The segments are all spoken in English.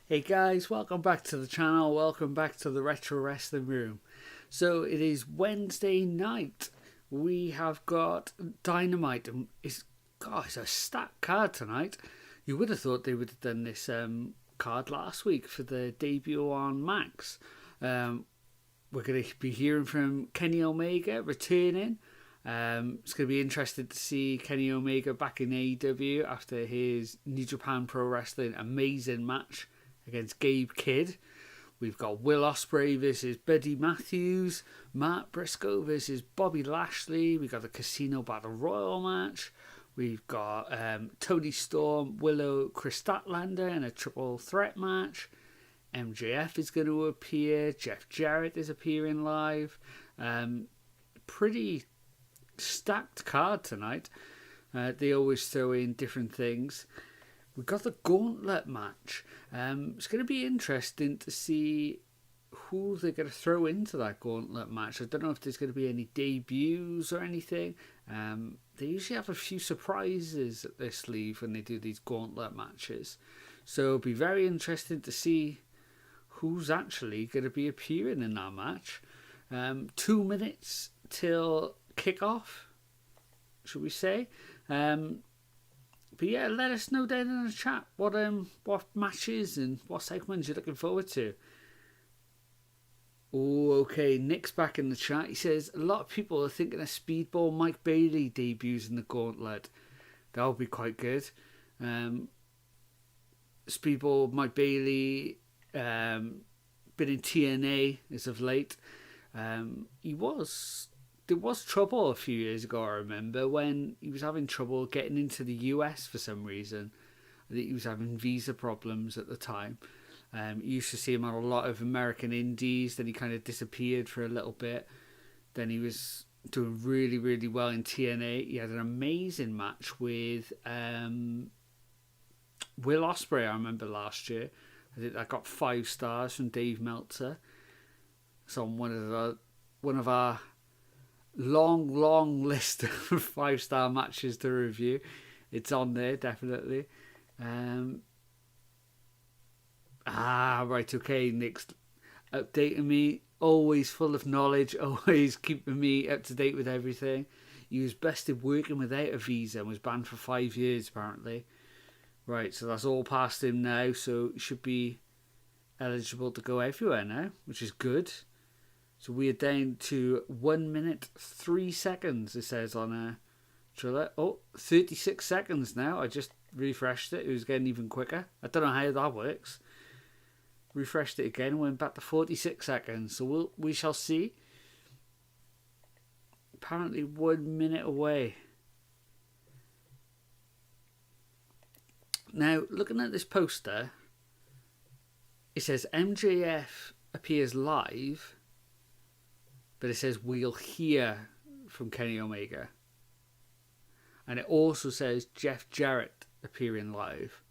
Hey guys, welcome back to the channel, welcome back to the Retro Wrestling Room. So it is Wednesday night, we have got Dynamite, and it's a stacked card tonight. You would have thought they would have done this card last week for the debut on Max. We're going to be hearing from Kenny Omega returning. It's going to be interesting to see Kenny Omega back in AEW after his New Japan Pro Wrestling amazing match against Gabe Kidd. We've got Will Ospreay versus Buddy Mathews, Matt Briscoe versus Bobby Lashley. We've got the Casino Battle Royal match. We've got Tony Storm, Willow, Chris Statlander in a triple threat match. MJF is going to appear. Jeff Jarrett is appearing live. Pretty stacked card tonight. They always throw in different things. We've got the gauntlet match. It's going to be interesting to see who they're going to throw into that gauntlet match. I don't know if there's going to be any debuts or anything. They usually have a few surprises up their sleeve when they do these gauntlet matches. So it'll be very interesting to see who's actually going to be appearing in that match. 2 minutes till kickoff, should we say? But yeah, let us know down in the chat what matches and what segments you're looking forward to. Oh, okay, Nick's back in the chat. He says a lot of people are thinking a Speedball Mike Bailey debuts in the Gauntlet. That'll be quite good. Speedball Mike Bailey been in TNA as of late. There was trouble a few years ago, I remember, when he was having trouble getting into the US for some reason. I think he was having visa problems at the time. You used to see him on a lot of American indies, then he kind of disappeared for a little bit. Then he was doing really, really well in TNA. He had an amazing match with Will Ospreay, I remember, last year. I think that got 5 stars from Dave Meltzer. It's on one of our long list of 5-star matches to review. It's on there, definitely. Right, okay, Nick's updating me, always full of knowledge, always keeping me up to date with everything. He was bested working without a visa and was banned for 5 years, apparently. Right, so that's all past him now, so he should be eligible to go everywhere now, which is good. So we are down to 1 minute 3 seconds, it says on a trailer. 36 seconds now. I just refreshed it. It was getting even quicker. I don't know how that works. Refreshed it again, went back to 46 seconds. So we shall see. Apparently 1 minute away. Now, looking at this poster, it says MJF appears live, but it says we'll hear from Kenny Omega. And it also says Jeff Jarrett appearing live.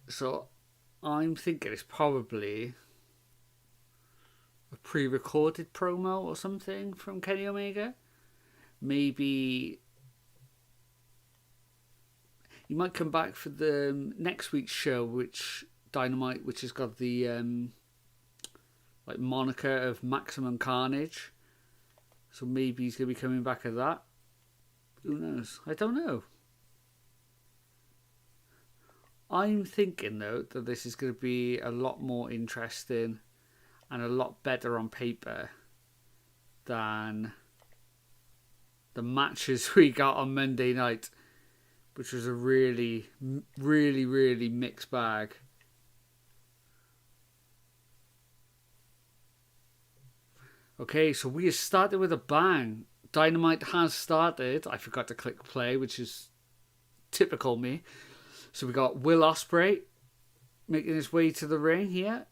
So I'm thinking it's probably a pre-recorded promo or something from Kenny Omega. Maybe he might come back for the next week's show, which Dynamite, which has got the moniker of Maximum Carnage. So maybe he's going to be coming back at that. Who knows? I don't know. I'm thinking, though, that this is going to be a lot more interesting and a lot better on paper than the matches we got on Monday night, which was a really, really, really mixed bag. Okay, so we have started with a bang. Dynamite has started. I forgot to click play, which is typical me. So we got Will Ospreay making his way to the ring here.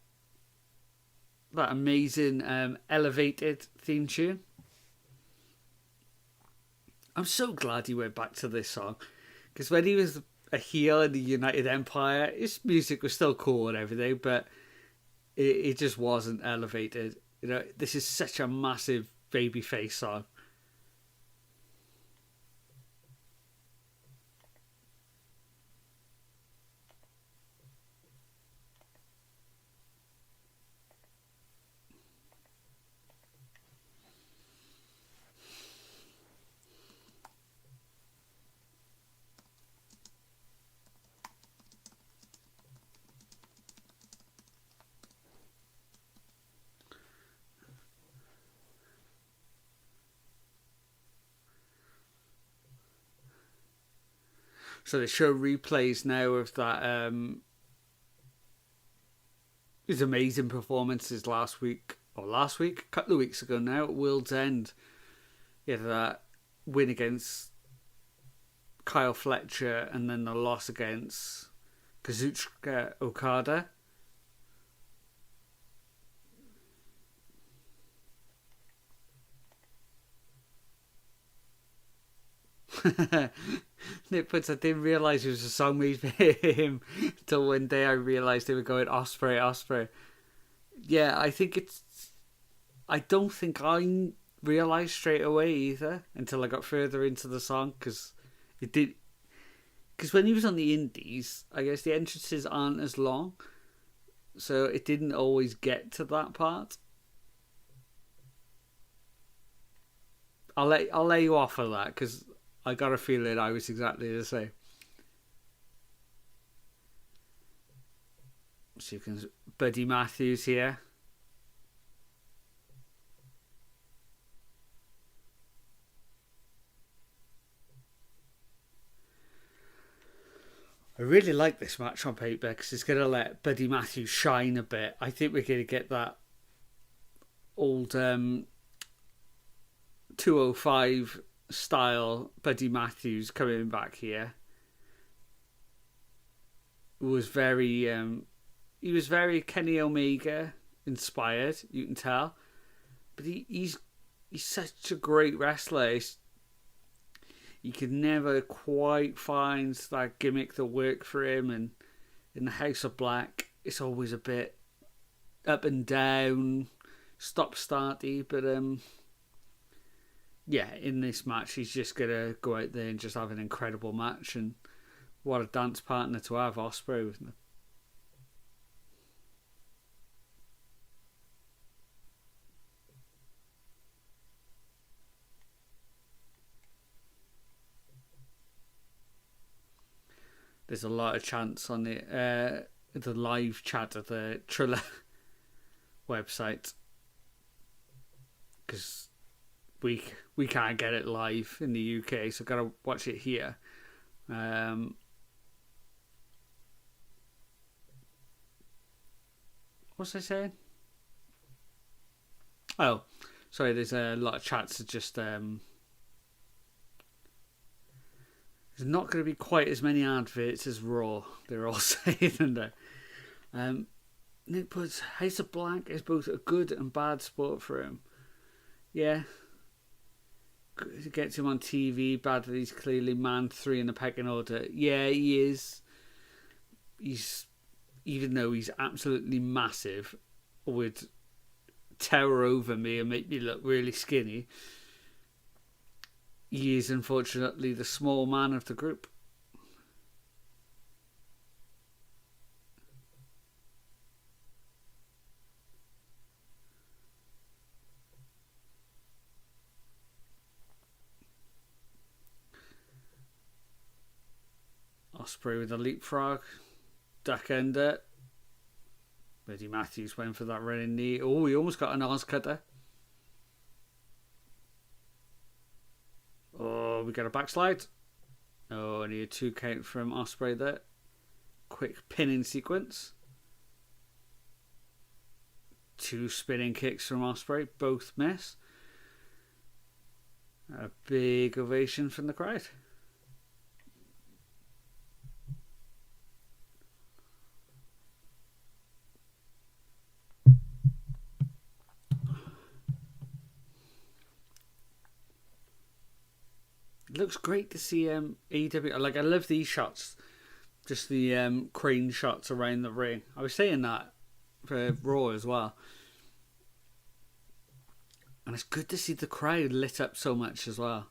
That amazing elevated theme tune. I'm so glad he went back to this song, because when he was a heel in the United Empire, his music was still cool and everything, but it just wasn't elevated. You know, this is such a massive babyface song. So they show replays now of that his amazing performances last week, a couple of weeks ago now at World's End. He had that win against Kyle Fletcher and then the loss against Kazuchika Okada. Nick puts, I didn't realise it was a song made for him until one day I realised they were going Ospreay, Ospreay. Yeah, I don't think I realised straight away either until I got further into the song, because when he was on the indies, I guess the entrances aren't as long, so it didn't always get to that part. I'll lay you off of that, because I got a feeling I was exactly the same. So you can Buddy Mathews here. I really like this match on paper because it's going to let Buddy Mathews shine a bit. I think we're going to get that old 205 style Buddy Mathews coming back here. He was very Kenny Omega inspired, you can tell. But he's such a great wrestler. You could never quite find that gimmick that worked for him, and in the House of Black, it's always a bit up and down, stop-starty, but yeah, in this match, he's just going to go out there and just have an incredible match, and what a dance partner to have, Ospreay with him. There's a lot of chants on the live chat of the Triller website, because we can't get it live in the UK, so gotta watch it here. What's I saying? Oh, sorry. There's a lot of chats that just there's not going to be quite as many adverts as Raw. They're all saying, and Nick puts, House of Black is both a good and bad sport for him. Yeah. It gets him on TV, bad that he's clearly man 3 in the pecking order. Yeah, he is. Even though he's absolutely massive, would tower over me and make me look really skinny, he is unfortunately the small man of the group. Ospreay with a leapfrog, duck under. Buddy Mathews went for that running knee. Oh, he almost got an Oz cutter. Oh, we got a backslide. Oh, and a 2 count from Ospreay there. Quick pinning sequence. 2 spinning kicks from Ospreay, both miss. A big ovation from the crowd. It looks great to see AEW. Like, I love these shots, just the crane shots around the ring. I was saying that for Raw as well, and it's good to see the crowd lit up so much as well.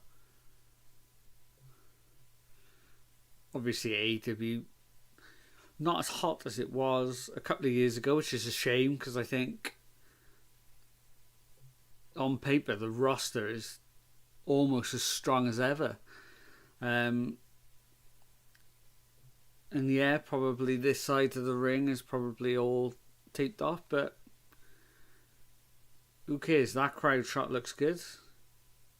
Obviously, AEW not as hot as it was a couple of years ago, which is a shame, because I think on paper the roster is almost as strong as ever. And yeah, probably this side of the ring is probably all taped off, but who cares? That crowd shot looks good.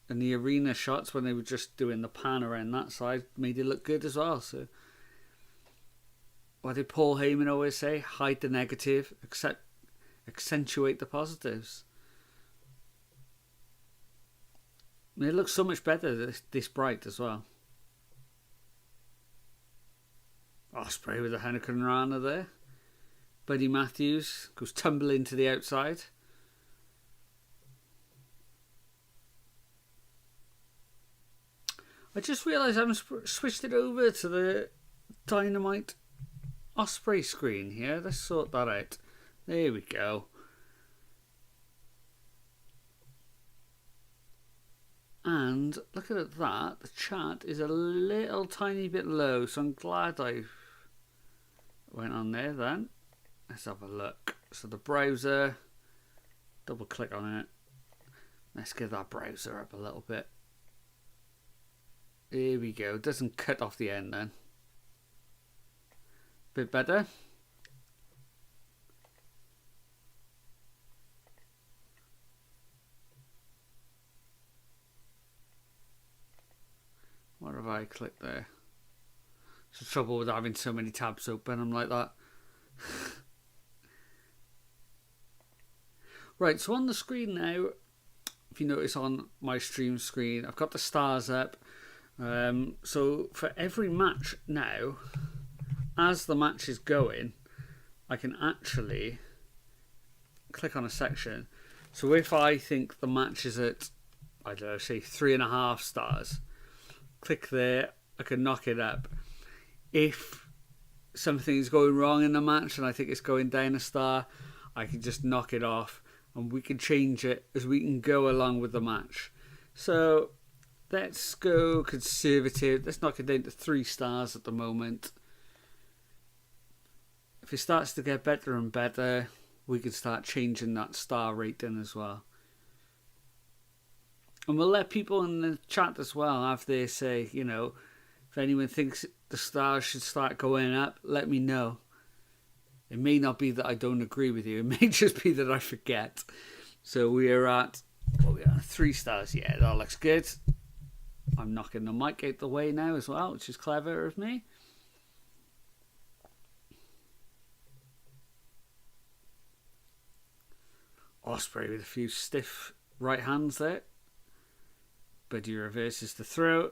And the arena shots when they were just doing the pan around that side made it look good as well. So, what did Paul Heyman always say? Hide the negative, accentuate the positives. I mean, it looks so much better this bright as well. Ospreay with a Hurricane Rana there. Buddy Mathews goes tumbling to the outside. I just realised I haven't switched it over to the Dynamite Ospreay screen here. Let's sort that out. There we go. And looking at that, the chat is a little tiny bit low, so I'm glad I went on there then. Let's have a look. So the browser, double click on it. Let's get that browser up a little bit. Here we go. It doesn't cut off the end then. Bit better. What have I clicked there? It's the trouble with having so many tabs open. I'm like that. Right, so on the screen now, if you notice on my stream screen, I've got the stars up. So for every match now, as the match is going, I can actually click on a section. So if I think the match is at, I don't know, say 3.5 stars, click there, I can knock it up. If something's going wrong in the match and I think it's going down a star, I can just knock it off and we can change it as we can go along with the match. So let's go conservative. Let's knock it down to 3 stars at the moment. If it starts to get better and better, we can start changing that star rating as well. And we'll let people in the chat as well have their say, you know, if anyone thinks the stars should start going up, let me know. It may not be that I don't agree with you. It may just be that I forget. So we are at 3 stars. Yeah, that looks good. I'm knocking the mic out the way now as well, which is clever of me. Ospreay with a few stiff right hands there. Buddy reverses the throw.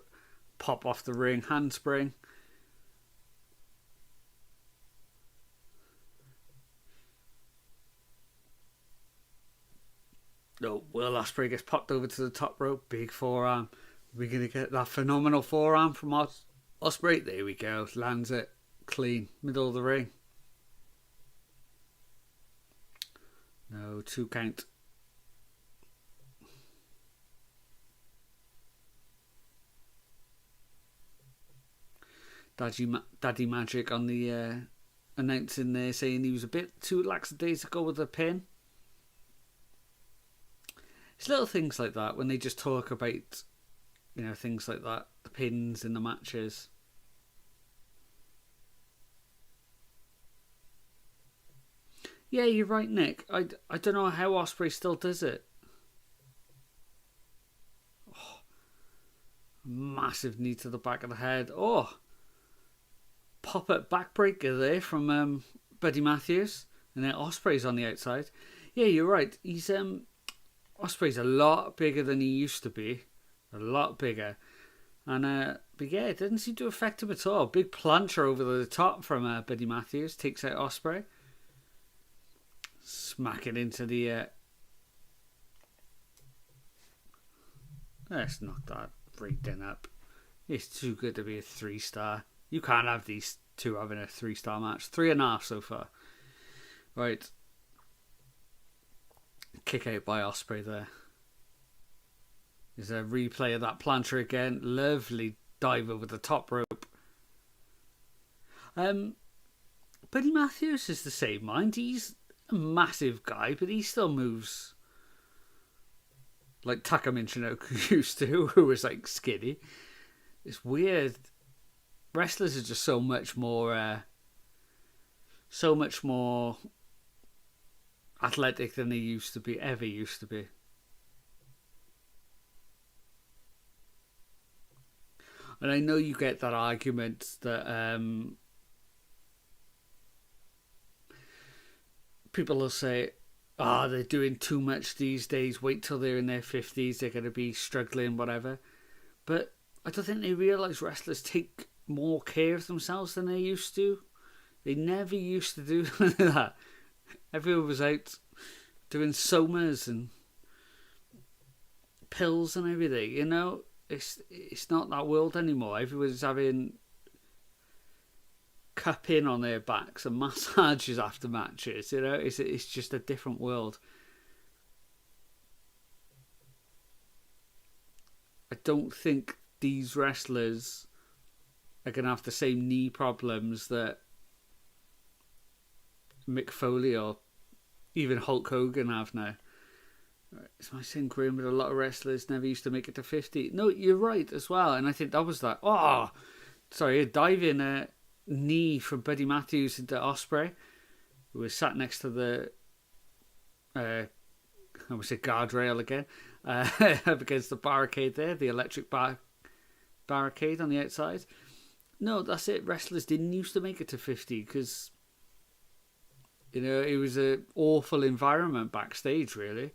Pop off the ring, handspring. No, Will Ospreay gets popped over to the top rope. Big forearm. We're going to get that phenomenal forearm from Ospreay. There we go. Lands it clean. Middle of the ring. No, 2 count. Daddy Magic on the announcing there saying he was a bit too lackadaisical with the pin. It's little things like that when they just talk about, you know, things like that, the pins in the matches. Yeah, you're right, Nick. I don't know how Ospreay still does it. Oh, massive knee to the back of the head. Oh, pop-up backbreaker there from Buddy Mathews. And then Ospreay's on the outside. Yeah, you're right. He's Ospreay's a lot bigger than he used to be. A lot bigger. And but yeah, it didn't seem to affect him at all. Big plancher over the top from Buddy Mathews. Takes out Ospreay. Smack it into the... Let's knock that rating up. It's too good to be a 3-star. You can't have these two having a 3-star match. 3.5 so far. Right. Kick out by Ospreay there. There's a replay of that plancher again. Lovely dive over the top rope. Buddy Mathews is the same mind. He's a massive guy, but he still moves like Taka Michinoku used to, who was like skinny. It's weird. Wrestlers are just so much more athletic than they ever used to be. And I know you get that argument that people will say, they're doing too much these days. Wait till they're in their 50s. They're going to be struggling, whatever. But I don't think they realise wrestlers take more care of themselves than they used to. They never used to do that. Everyone was out doing somas and pills and everything, you know. It's not that world anymore. Everyone's having cupping on their backs and massages after matches, you know. It's just a different world. I don't think these wrestlers are going to have the same knee problems that Mick Foley or even Hulk Hogan have now. Is my saying grim, but a lot of wrestlers never used to make it to 50? No, you're right as well. And I think that was that. A diving knee from Buddy Mathews into Ospreay, who was sat next to the guardrail again, up against the barricade there, the electric barricade on the outside. No, that's it. Wrestlers didn't used to make it to 50 because, you know, it was an awful environment backstage, really.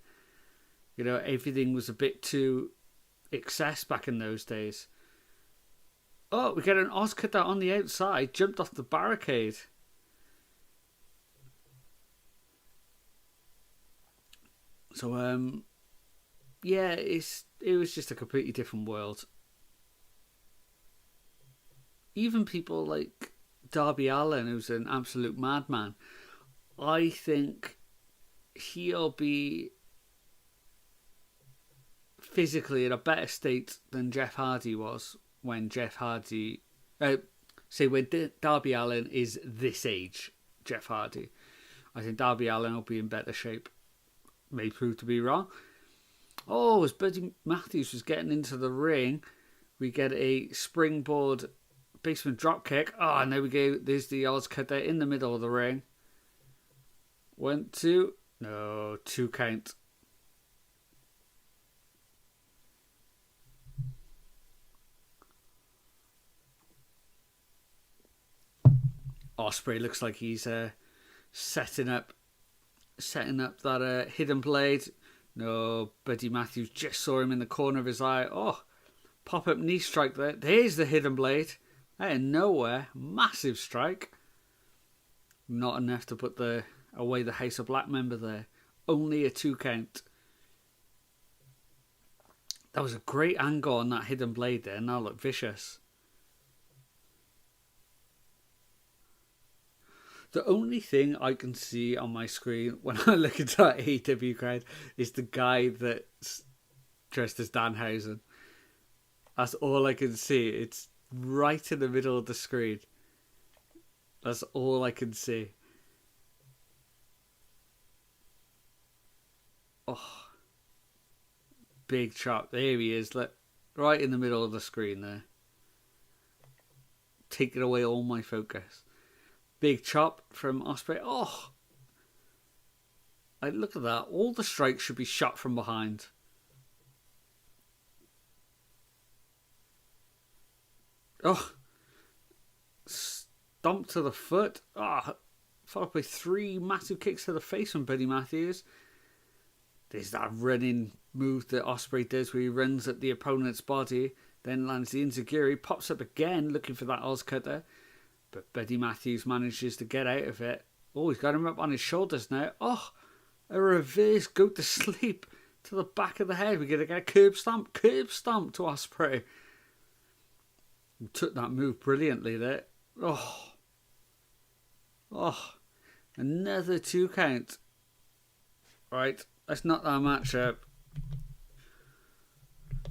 You know, everything was a bit too excess back in those days. Oh, we get an Oscutter on the outside, jumped off the barricade. So, it was just a completely different world. Even people like Darby Allin, who's an absolute madman, I think he'll be physically in a better state than Jeff Hardy was when Darby Allin is this age, Jeff Hardy. I think Darby Allin will be in better shape. May prove to be wrong. As Buddy Mathews was getting into the ring, we get a springboard basement dropkick. And there we go. There's the Oscutter in the middle of the ring. 1, 2. No, 2 count. Ospreay looks like he's setting up that hidden blade. No, Buddy Mathews just saw him in the corner of his eye. Pop-up knee strike there. There's the hidden blade. Out of nowhere. Massive strike. Not enough to put away the House of Black member there. Only a 2 count. That was a great angle on that hidden blade there. Now look vicious. The only thing I can see on my screen when I look into that AEW crowd is the guy that's dressed as Danhausen. That's all I can see. It's right in the middle of the screen. That's all I can see. Big chop. There he is. Look, right in the middle of the screen there. Taking away all my focus. Big chop from Ospreay. Look at that. All the strikes should be shot from behind. Stomp to the foot. Followed by 3 massive kicks to the face from Buddy Mathews. There's that running move that Ospreay does where he runs at the opponent's body, then lands the enziguri, pops up again looking for that Oscutter. But Buddy Mathews manages to get out of it. He's got him up on his shoulders now. A reverse go to sleep to the back of the head. We're going to get a curb stomp to Ospreay. He took that move brilliantly there. Another 2 count. Right, let's knock that match up.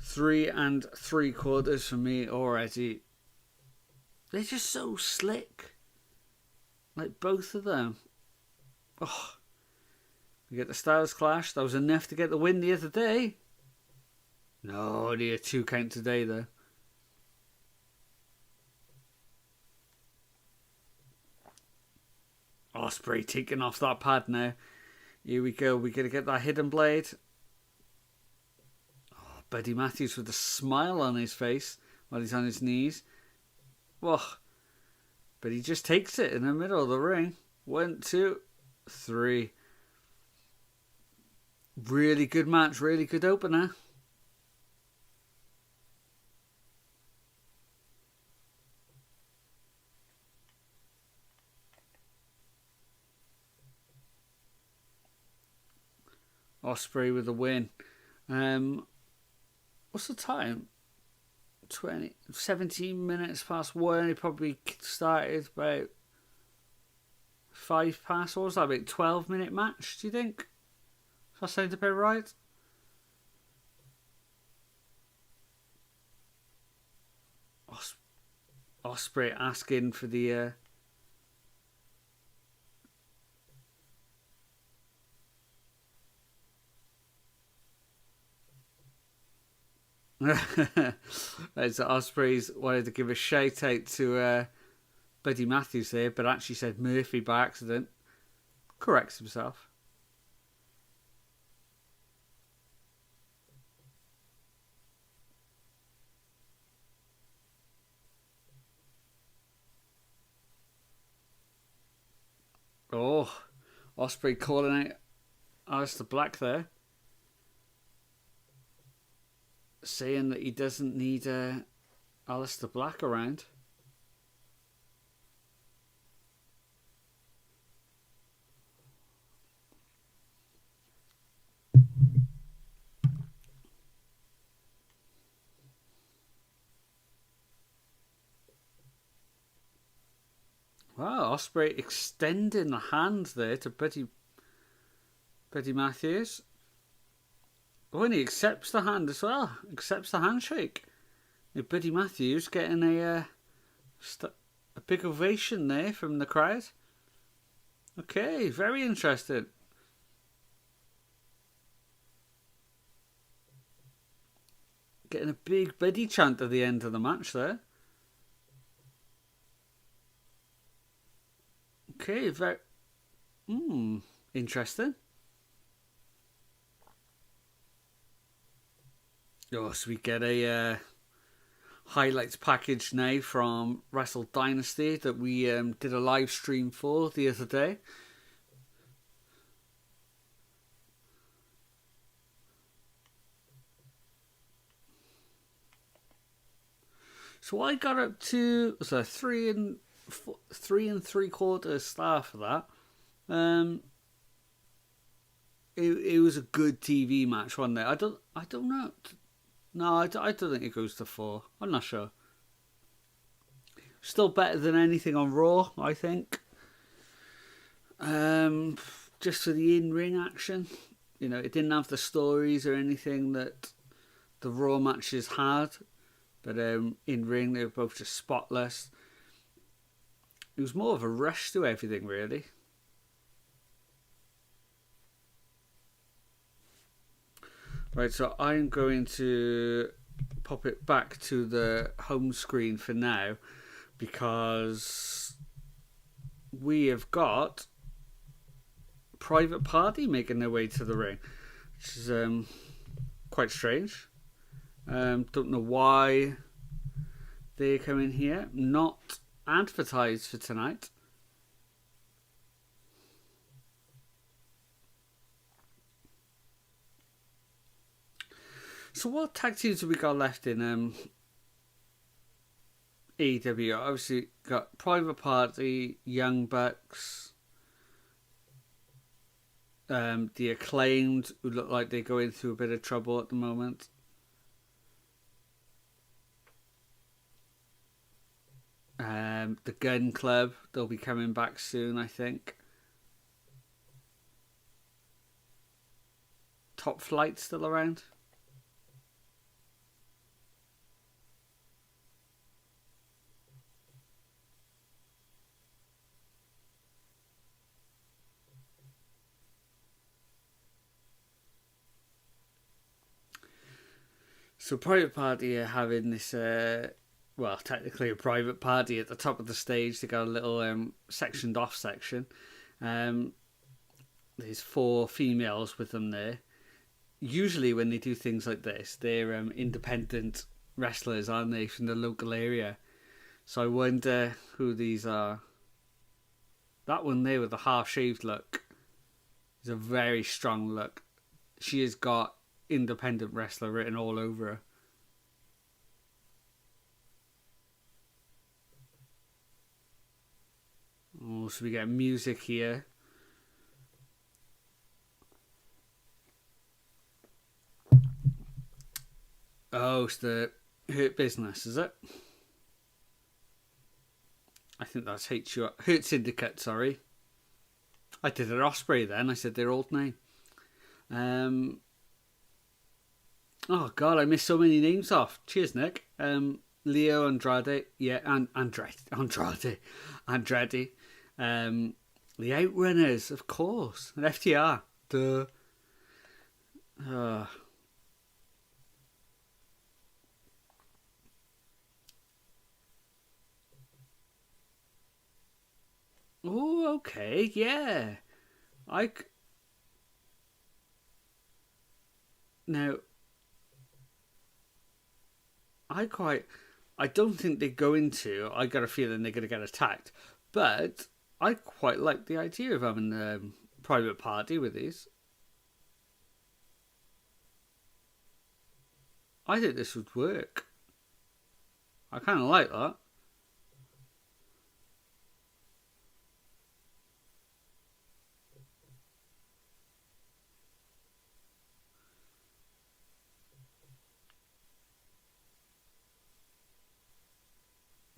3 3/4 for me already. They're just so slick. Like both of them. We get the Styles Clash. That was enough to get the win the other day. No, only a 2 count today though. Ospreay taking off that pad now. Here we go. We're going to get that hidden blade. Buddy Mathews with a smile on his face. while he's on his knees. Whoa. But he just takes it in the middle of the ring. 1, 2, 3. Really good match, really good opener. Ospreay with a win. What's the time? 17 minutes past 1. It probably started about 5 past. What was that? About 12-minute match, do you think? Does that sound about right? Ospreay asking for the... So Ospreay's wanted to give a shout out to Buddy Mathews there, but actually said Murphy by accident. Corrects himself. Oh, Ospreay calling out Aleister Black there, saying that he doesn't need Aleister Black around. Wow, Ospreay extending the hand there to Buddy Mathews. Oh, and he accepts the hand as well. Accepts the handshake. Buddy Mathews getting a big ovation there from the crowd. Okay, very interesting. Getting a big Buddy chant at the end of the match there. Okay, very... interesting. Oh, so we get a highlights package now from Wrestle Dynasty that we did a live stream for the other day. So I got up to 3 3/4 star for that. It was a good TV match, wasn't it? I don't know. No, I don't think it goes to 4. I'm not sure. Still better than anything on Raw, I think. Just for the in-ring action. You know, it didn't have the stories or anything that the Raw matches had. But in-ring, they were both just spotless. It was more of a rush to everything, really. Right, so I'm going to pop it back to the home screen for now because we have got Private Party making their way to the ring, which is quite strange. Don't know why they come in here. Not advertised for tonight. So what tag teams have we got left in AEW? Obviously got Private Party, Young Bucks, the Acclaimed, who look like they're going through a bit of trouble at the moment. The Gun Club, they'll be coming back soon, I think. Top Flight still around? So Private Party are having this, well, technically a private party at the top of the stage. They got a little sectioned off section. There's 4 females with them there. Usually when they do things like this, they're independent wrestlers, aren't they, from the local area? So I wonder who these are. That one there with the half-shaved look is a very strong look. She has got independent wrestler written all over her. Oh, so we get music here. Oh, it's the Hurt Business, is it? I think that's Hurt Syndicate, sorry. I did an Ospreay then. I said their old name. Oh, God, I missed so many names off. Cheers, Nick. Leo Andrade. Yeah, Andrade. The Outrunners, of course. And FTR. Duh. Oh, okay, yeah. Now, I don't think they're going to. I got a feeling they're going to get attacked. But I quite like the idea of having a private party with these. I think this would work. I kind of like that.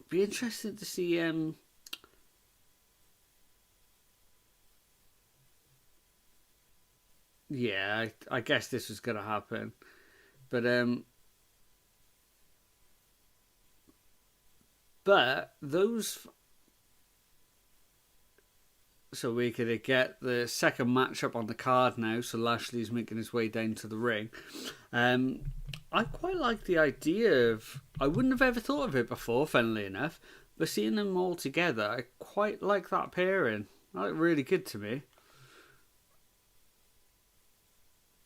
Be interested to see yeah, I guess this was gonna happen. But those, so we're gonna get the second matchup on the card now. So Lashley's making his way down to the ring. I quite like the idea of. I wouldn't have ever thought of it before, funnily enough, but seeing them all together, I quite like that pairing. That looked really good to me.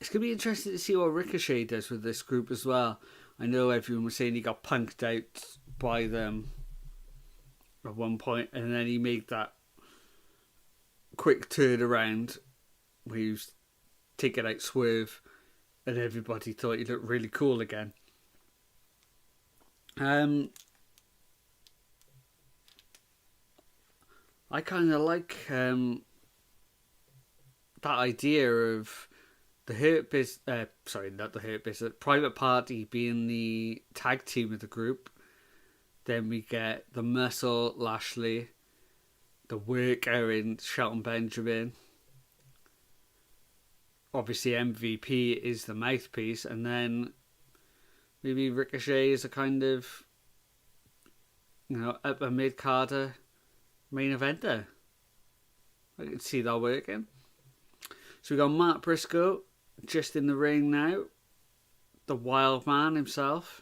It's going to be interesting to see what Ricochet does with this group as well. I know everyone was saying he got punked out by them at one point, and then he made that quick turn around where he was taking out Swerve, and everybody thought he looked really cool again. I kind of like that idea of the not the Hurt Business, Private Party being the tag team of the group. Then we get the Muscle, Lashley, the Worker in Shelton Benjamin. Obviously MVP is the mouthpiece, and then maybe Ricochet is a kind of, upper mid-carder main eventer. I can see that working. So we got Matt Briscoe just in the ring now. The Wild Man himself.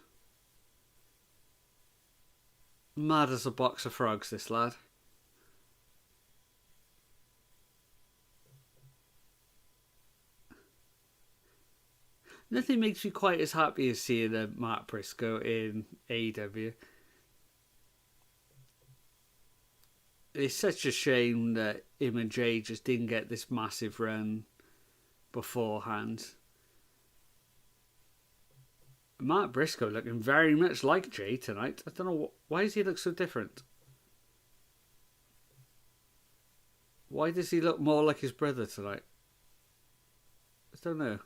Mad as a box of frogs, this lad. Nothing makes me quite as happy as seeing Matt Briscoe in AEW. It's such a shame that him and Jay just didn't get this massive run beforehand. Matt Briscoe looking very much like Jay tonight. I don't know why does he look so different. Why does he look more like his brother tonight? I don't know.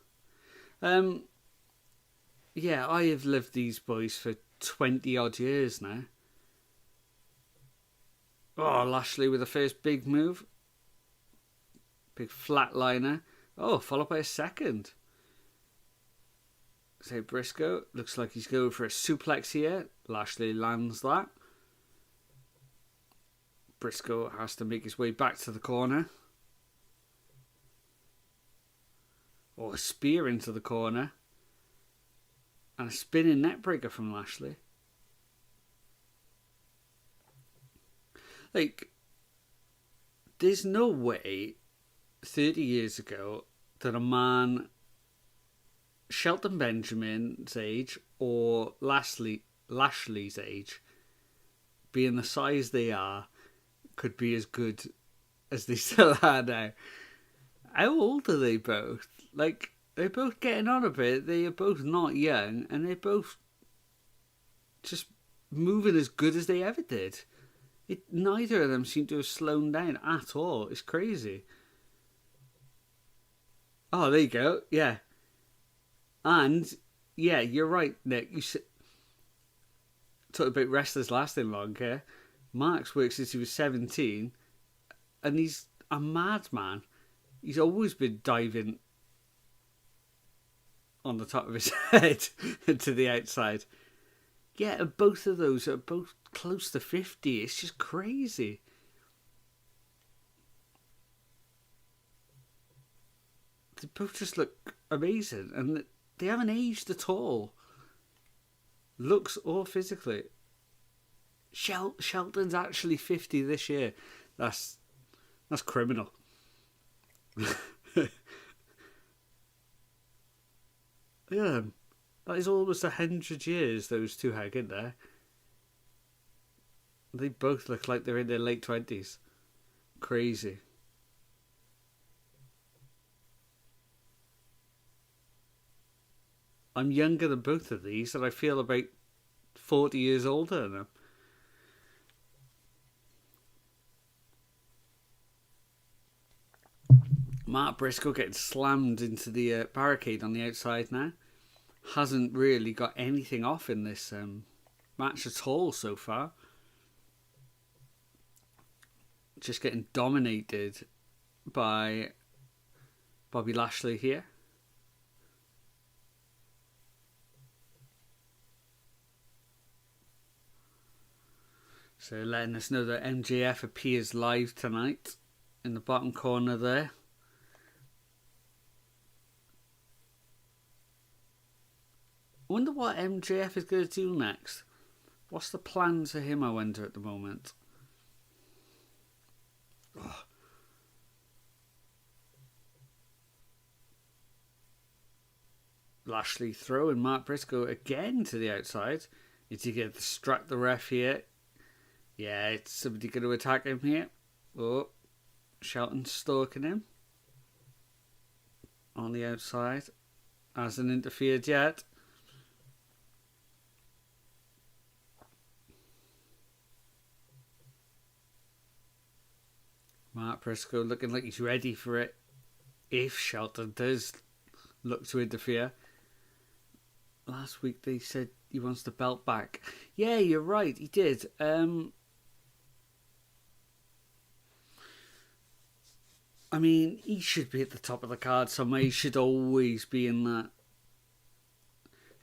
Yeah, I have lived these boys for 20 odd years now. Oh, Lashley with the first big move. Big flatliner. Oh, followed by a second. So Briscoe looks like he's going for a suplex here. Lashley lands that. Briscoe has to make his way back to the corner. Or a spear into the corner. And a spinning neckbreaker from Lashley. Like, there's no way 30 years ago that a man Shelton Benjamin's age or Lashley's age, being the size they are, could be as good as they still are now. How old are they both? Like, they're both getting on a bit. They are both not young, and they're both just moving as good as they ever did. Neither of them seem to have slowed down at all. It's crazy. Oh, there you go. Yeah. And, yeah, you're right, Nick. You talked about wrestlers lasting long, yeah? Mark's worked since he was 17, and he's a madman. He's always been diving on the top of his head and to the outside. Yeah, and both of those are both close to 50. It's just crazy. They both just look amazing, and they haven't aged at all. Looks or physically. Shelton's actually 50 this year. That's criminal. Yeah, that is almost 100 years those two hang in there. They both look like they're in their late 20s. Crazy. I'm younger than both of these, and I feel about 40 years older than them. Mark Briscoe getting slammed into the barricade on the outside now. Hasn't really got anything off in this match at all so far. Just getting dominated by Bobby Lashley here. So letting us know that MJF appears live tonight in the bottom corner there. I wonder what MJF is going to do next. What's the plans for him, I wonder, at the moment? Oh. Lashley throwing Mark Briscoe again to the outside. Is he going to distract the ref here? Yeah, it's somebody going to attack him here. Oh, Shelton stalking him on the outside. Hasn't interfered yet. Mark Briscoe looking like he's ready for it if Shelton does look to interfere. Last week they said he wants the belt back. Yeah, you're right, he did. I mean, he should be at the top of the card somewhere. He should always be in that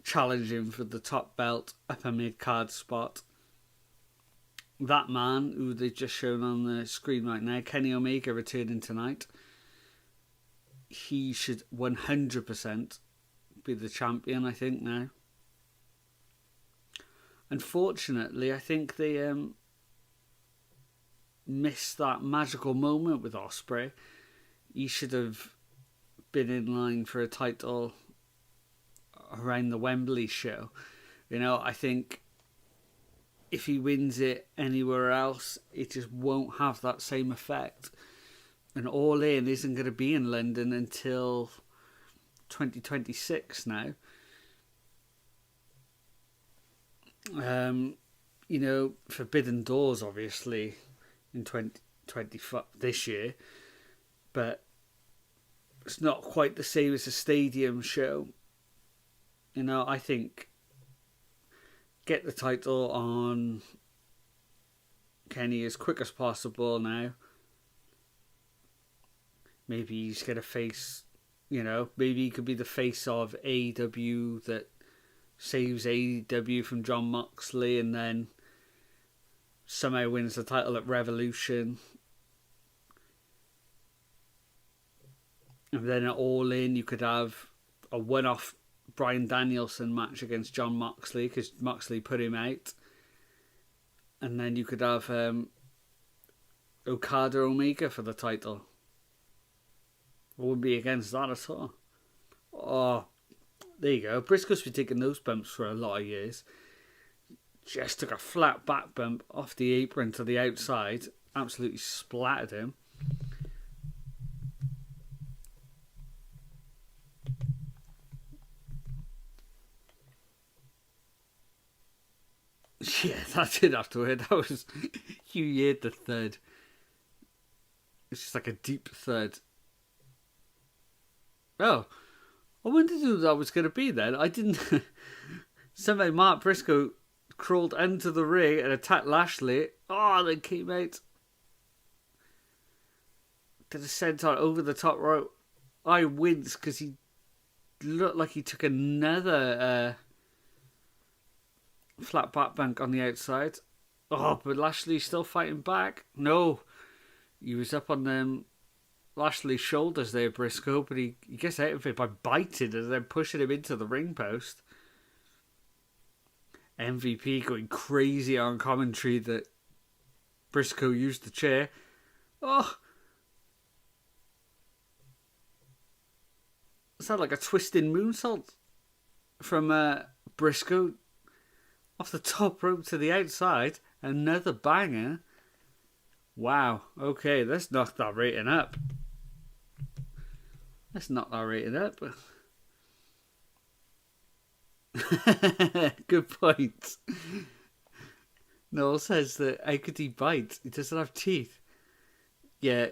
challenging for the top belt upper mid-card spot. That man, who they've just shown on the screen right now, Kenny Omega, returning tonight. He should 100% be the champion, I think, now. Unfortunately, I think they missed that magical moment with Ospreay. He should have been in line for a title around the Wembley show. You know, I think if he wins it anywhere else, it just won't have that same effect. And All In isn't going to be in London until 2026 now. You know, Forbidden Doors, obviously, in 2025 this year. But it's not quite the same as a stadium show. You know, I think get the title on Kenny as quick as possible now. Maybe he's going to face, you know, maybe he could be the face of AEW that saves AEW from Jon Moxley and then somehow wins the title at Revolution. And then at All In, you could have a one-off Bryan Danielson match against Jon Moxley because Moxley put him out. And then you could have Okada Omega for the title. I wouldn't be against that at all. Oh, There you go. Briscoe's been taking those bumps for a lot of years. Just took a flat back bump off the apron to the outside. Absolutely splattered him. Yeah, that did have to hurt. That was... You heard the thud. It's just like a deep thud. Oh. I wondered who that was going to be then. I didn't... Somehow Mark Briscoe crawled into the ring and attacked Lashley. Oh, then came out. Did a senton over the top rope. I winced because he looked like he took another flat back bump on the outside. Oh, but Lashley's still fighting back. No. He was up on Lashley's shoulders there, Briscoe, but he gets out of it by biting and then pushing him into the ring post. MVP going crazy on commentary that Briscoe used the chair. Oh! Sounded like a twisting moonsault from Briscoe off the top rope to the outside. Another banger. Wow. Okay, let's knock that rating up. Good point. Noel says that how could he bite? He doesn't have teeth. Yeah,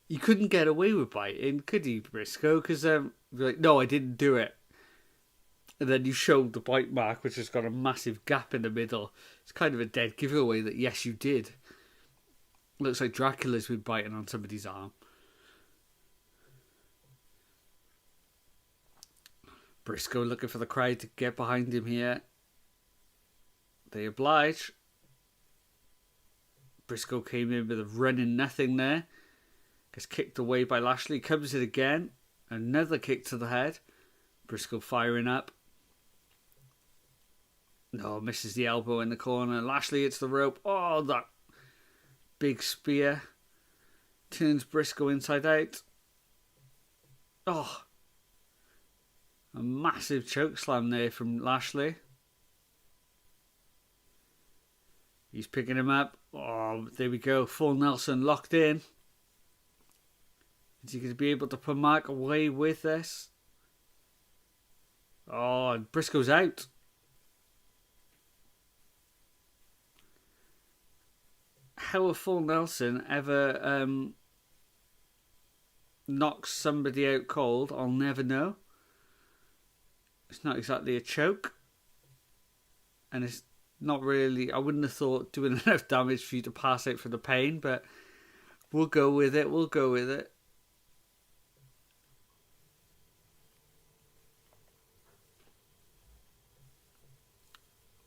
you couldn't get away with biting, could he, Briscoe? Because like, no, I didn't do it. And then you showed the bite mark, which has got a massive gap in the middle. It's kind of a dead giveaway that yes, you did. Looks like Dracula's been biting on somebody's arm. Briscoe looking for the crowd to get behind him here. They oblige. Briscoe came in with a running nothing there. Gets kicked away by Lashley. Comes in again. Another kick to the head. Briscoe firing up. No, misses the elbow in the corner. Lashley hits the rope. Oh, that big spear. Turns Briscoe inside out. Oh. A massive choke slam there from Lashley. He's picking him up. Oh, there we go. Full Nelson locked in. Is he going to be able to put Mark away with this? Oh, and Briscoe's out. How a full Nelson ever knocks somebody out cold, I'll never know. It's not exactly a choke. And it's not really... I wouldn't have thought doing enough damage for you to pass out for the pain, but we'll go with it.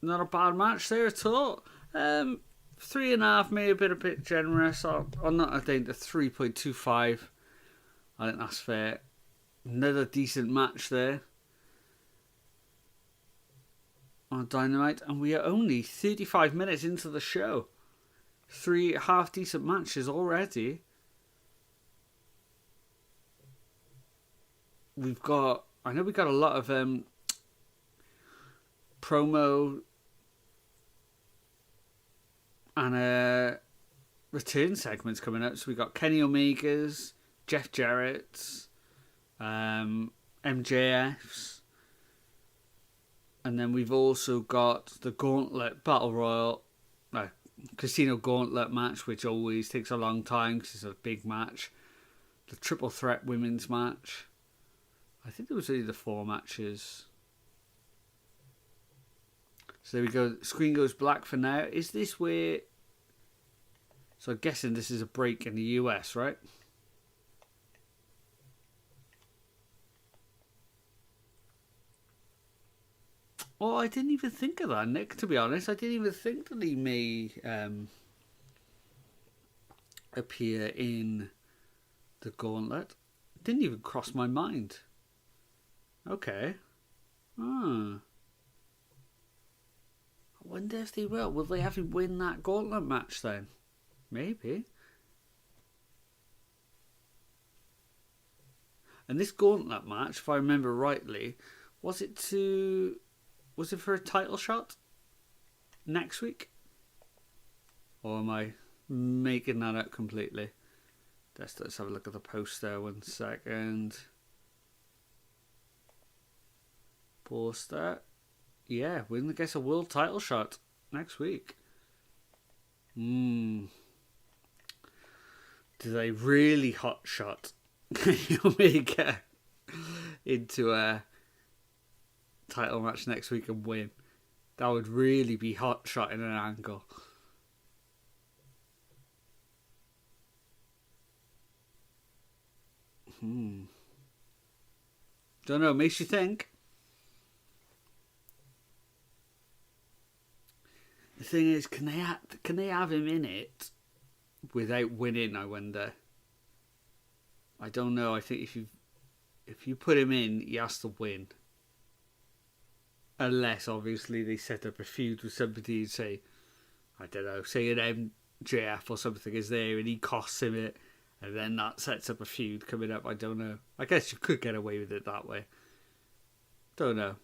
Not a bad match there at all. 3.5 may have been a bit generous. I'm not, I think the 3.25. I think that's fair. Another decent match there on Dynamite, and we are only 35 minutes into the show. 3 half decent matches already. I know we've got a lot of promo and return segments coming up. So we got Kenny Omega's, Jeff Jarrett's, MJF's, and then we've also got the Gauntlet Battle Royal, Casino Gauntlet match, which always takes a long time because it's a big match. The Triple Threat Women's match. I think there was only the 4 matches. So there we go. Screen goes black for now. Is this where... So I'm guessing this is a break in the US, right? Oh, I didn't even think of that, Nick, to be honest. I didn't even think that he may appear in the Gauntlet. It didn't even cross my mind. Okay. I wonder if they will. Will they have him win that Gauntlet match then? Maybe. And this Gauntlet match, if I remember rightly, Was it for a title shot next week? Or am I making that up completely? Let's have a look at the poster 1 second. Poster. Yeah, we're going to get a world title shot next week. Do they really hot shot Kenny Omega into a title match next week and win? That would really be hot shot in an angle. Don't know, makes you think. The thing is, can they have him in it without winning, I wonder? I don't know. I think if you put him in, he has to win. Unless, obviously, they set up a feud with somebody and say, I don't know, say an MJF or something is there and he costs him it, and then that sets up a feud coming up. I don't know. I guess you could get away with it that way. Don't know.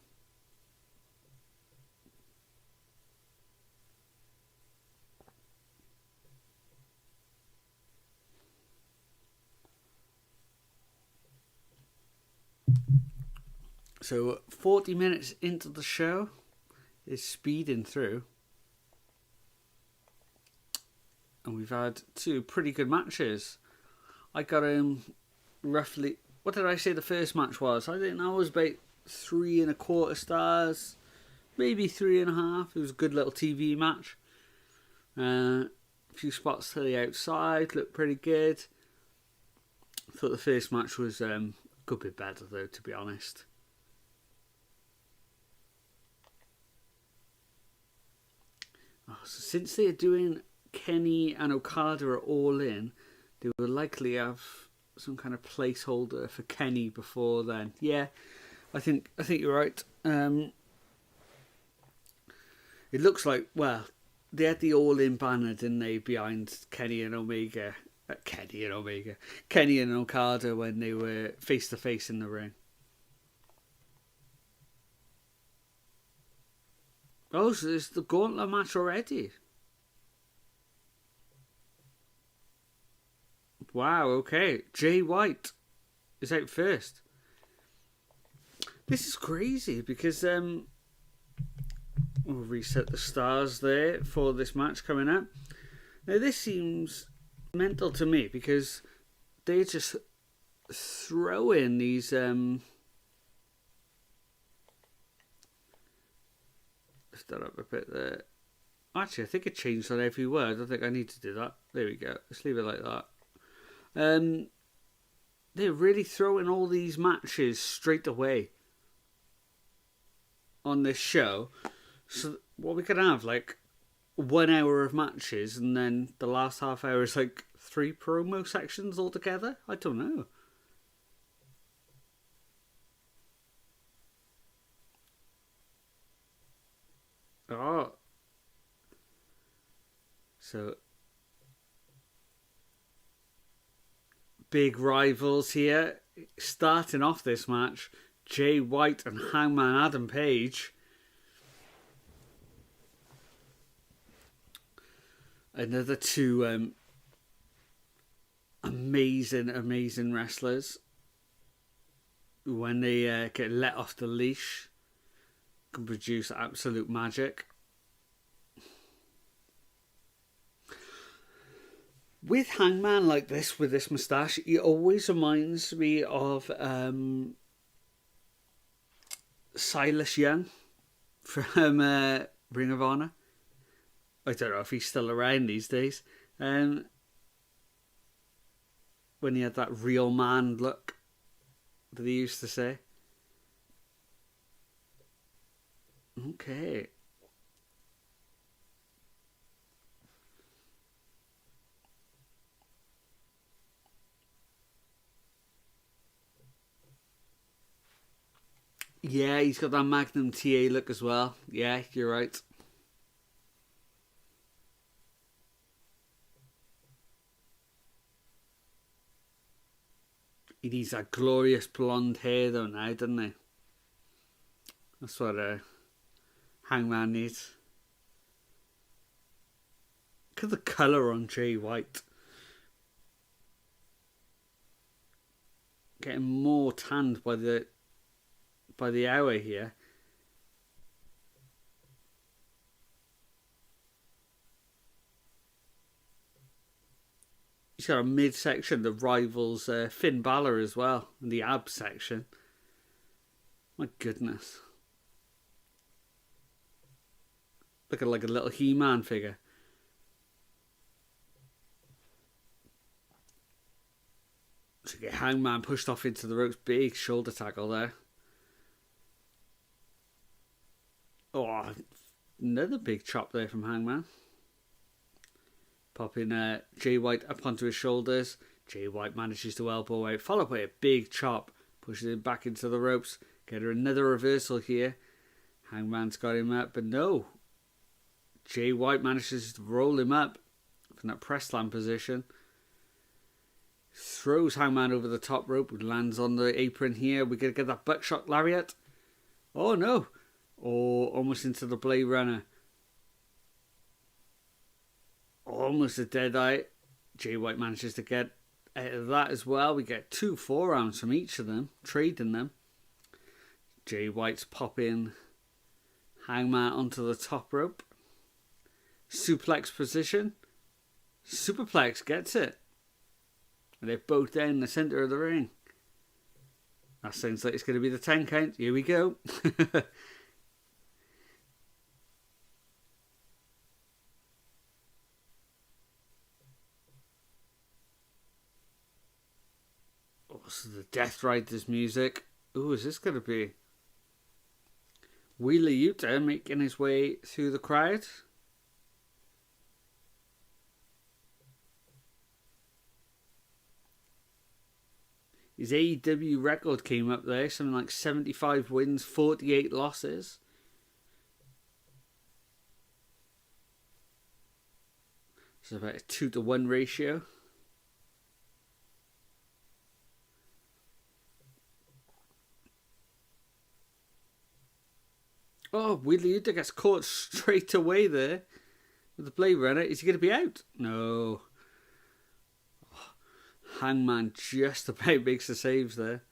So 40 minutes into the show is speeding through. And we've had 2 pretty good matches. I got roughly... What did I say the first match was? I think that was about 3.25 stars. Maybe 3.5. It was a good little TV match. A few spots to the outside. Looked pretty good. I thought the first match was a good bit better though, to be honest. So since they're doing Kenny and Okada at All In, they will likely have some kind of placeholder for Kenny before then. Yeah, I think you're right. It looks like, well, they had the All In banner, didn't they, behind Kenny and Omega. Kenny and Okada when they were face to face in the ring. Oh, so there's the gauntlet match already. Wow, okay. Jay White is out first. This is crazy because we'll reset the stars there for this match coming up. Now this seems mental to me because they just throw in these lift that up a bit there. Actually, I think it changed on every word. I don't think I need to do that. There we go. Let's leave it like that. They're really throwing all these matches straight away on this show. So what we could have, like 1 hour of matches and then the last half hour is like 3 promo sections altogether? I don't know. Oh. So big rivals here. Starting off this match, Jay White and Hangman Adam Page. Another 2 amazing wrestlers. When they get let off the leash, can produce absolute magic. With Hangman like this, with this moustache, he always reminds me of Silas Young from Ring of Honor. I don't know if he's still around these days. When he had that real man look that he used to say. Okay. Yeah, he's got that Magnum TA look as well. Yeah, you're right. He needs that glorious blonde hair though now, doesn't he? That's what Hangman needs. Look at the colour on Jay White. Getting more tanned by the hour here. He's got a midsection that rivals Finn Balor as well, in the ab section. My goodness. Looking like a little He-Man figure. So get Hangman pushed off into the ropes. Big shoulder tackle there. Oh, another big chop there from Hangman. Popping Jay White up onto his shoulders. Jay White manages to elbow out, followed by a big chop. Pushes him back into the ropes. Get another reversal here. Hangman's got him up, but no. Jay White manages to roll him up from that press slam position. Throws Hangman over the top rope. Lands on the apron here. We're going to get that buckshot lariat. Oh no. Oh, almost into the Blade Runner. Almost a dead eye. Jay White manages to get out of that as well. We get 2 forearms from each of them. Trading them. Jay White's popping Hangman onto the top rope. Suplex position. Superplex gets it. And they're both down in the centre of the ring. That sounds like it's going to be the 10 count. Here we go. Oh, so the Death Riders music. Ooh, is this going to be Wheeler Yuta making his way through the crowd? His AEW record came up there, something like 75 wins, 48 losses. So about a 2-to-1 ratio. Oh, Wheeler Yuta gets caught straight away there with the Blade Runner. Is he going to be out? No. Hangman just about makes the saves there.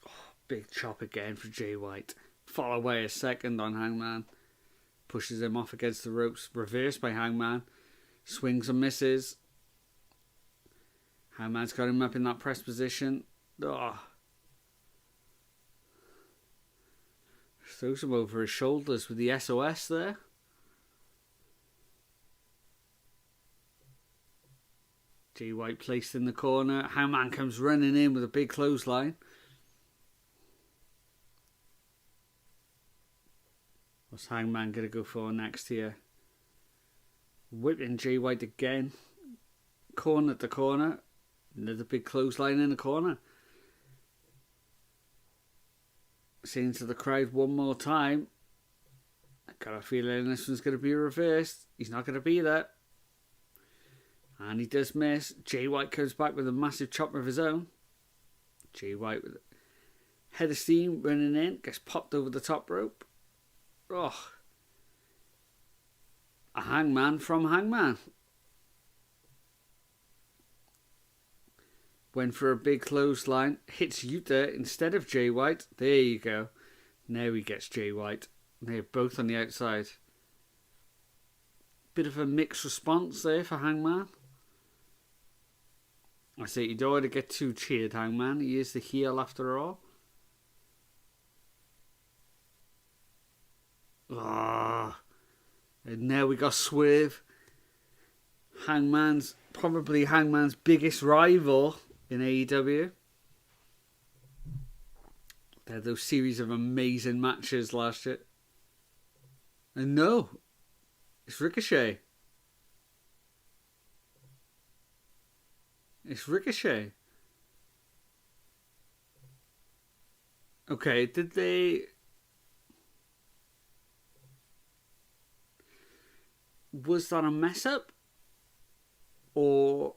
Oh, big chop again for Jay White. Fall away a second on Hangman. Pushes him off against the ropes. Reversed by Hangman. Swings and misses. Hangman's got him up in that press position. Oh. Throws him over his shoulders with the SOS there. Jay White placed in the corner. Hangman comes running in with a big clothesline. What's Hangman going to go for next here? Whipping Jay White again. Corner to corner. Another big clothesline in the corner. Saying to the crowd one more time. I got a feeling this one's going to be reversed. He's not going to be there. And he does miss. Jay White comes back with a massive chop of his own. Jay White with a head of steam running in. Gets popped over the top rope. Oh. A Hangman from Hangman. Went for a big clothesline. Hits Yuta instead of Jay White. There you go. Now he gets Jay White. They're both on the outside. Bit of a mixed response there for Hangman. I say you don't want to get too cheered, Hangman. He is the heel after all. Ah. And now we got Swerve. Probably Hangman's biggest rival in AEW. They had those series of amazing matches last year. And no, it's Ricochet. It's Ricochet. Okay, did they was that a mess up? Or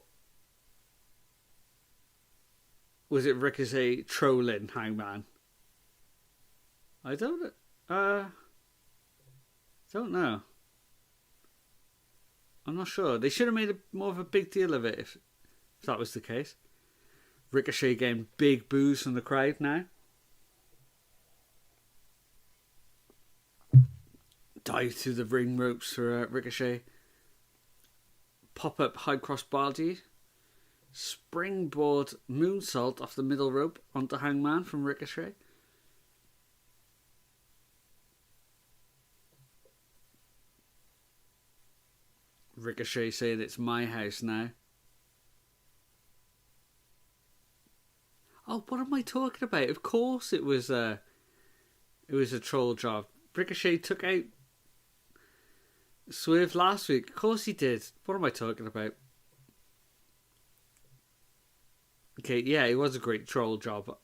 was it Ricochet trolling Hangman? I don't know. I'm not sure. They should have made more of a big deal of it if that was the case. Ricochet getting big boos from the crowd now. Dive through the ring ropes for Ricochet. Pop-up high cross body. Springboard moonsault off the middle rope onto Hangman from Ricochet. Ricochet saying it's my house now. Oh, what am I talking about? Of course it was a troll job. Ricochet took out Swerve last week. Of course he did. What am I talking about? Okay, yeah, it was a great troll job.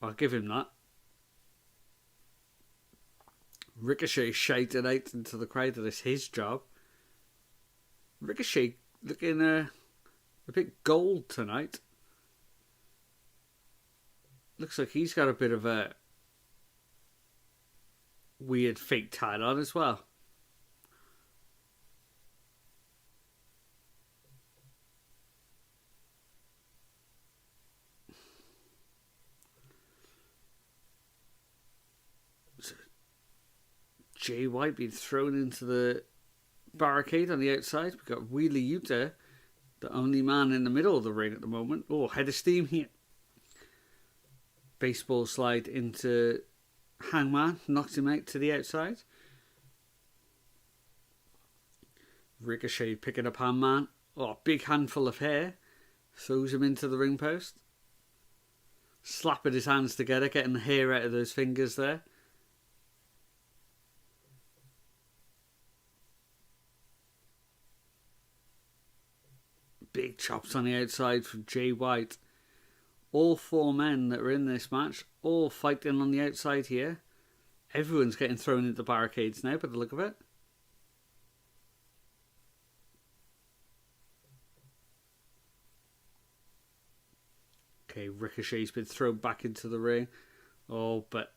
I'll give him that. Ricochet shouted out into the crowd that it's his job. Ricochet looking a bit gold tonight. Looks like he's got a bit of a weird fake tie on as well. Jay White being thrown into the barricade on the outside. We've got Wheeler Yuta, the only man in the middle of the ring at the moment. Oh, head of steam here. Baseball slide into Hangman, knocks him out to the outside. Ricochet picking up Hangman. Oh, big handful of hair. Throws him into the ring post. Slapping his hands together, getting the hair out of those fingers there. Big chops on the outside from Jay White. All four men that were in this match, all fighting on the outside here. Everyone's getting thrown into barricades now, by the look of it. Okay, Ricochet's been thrown back into the ring. Oh, but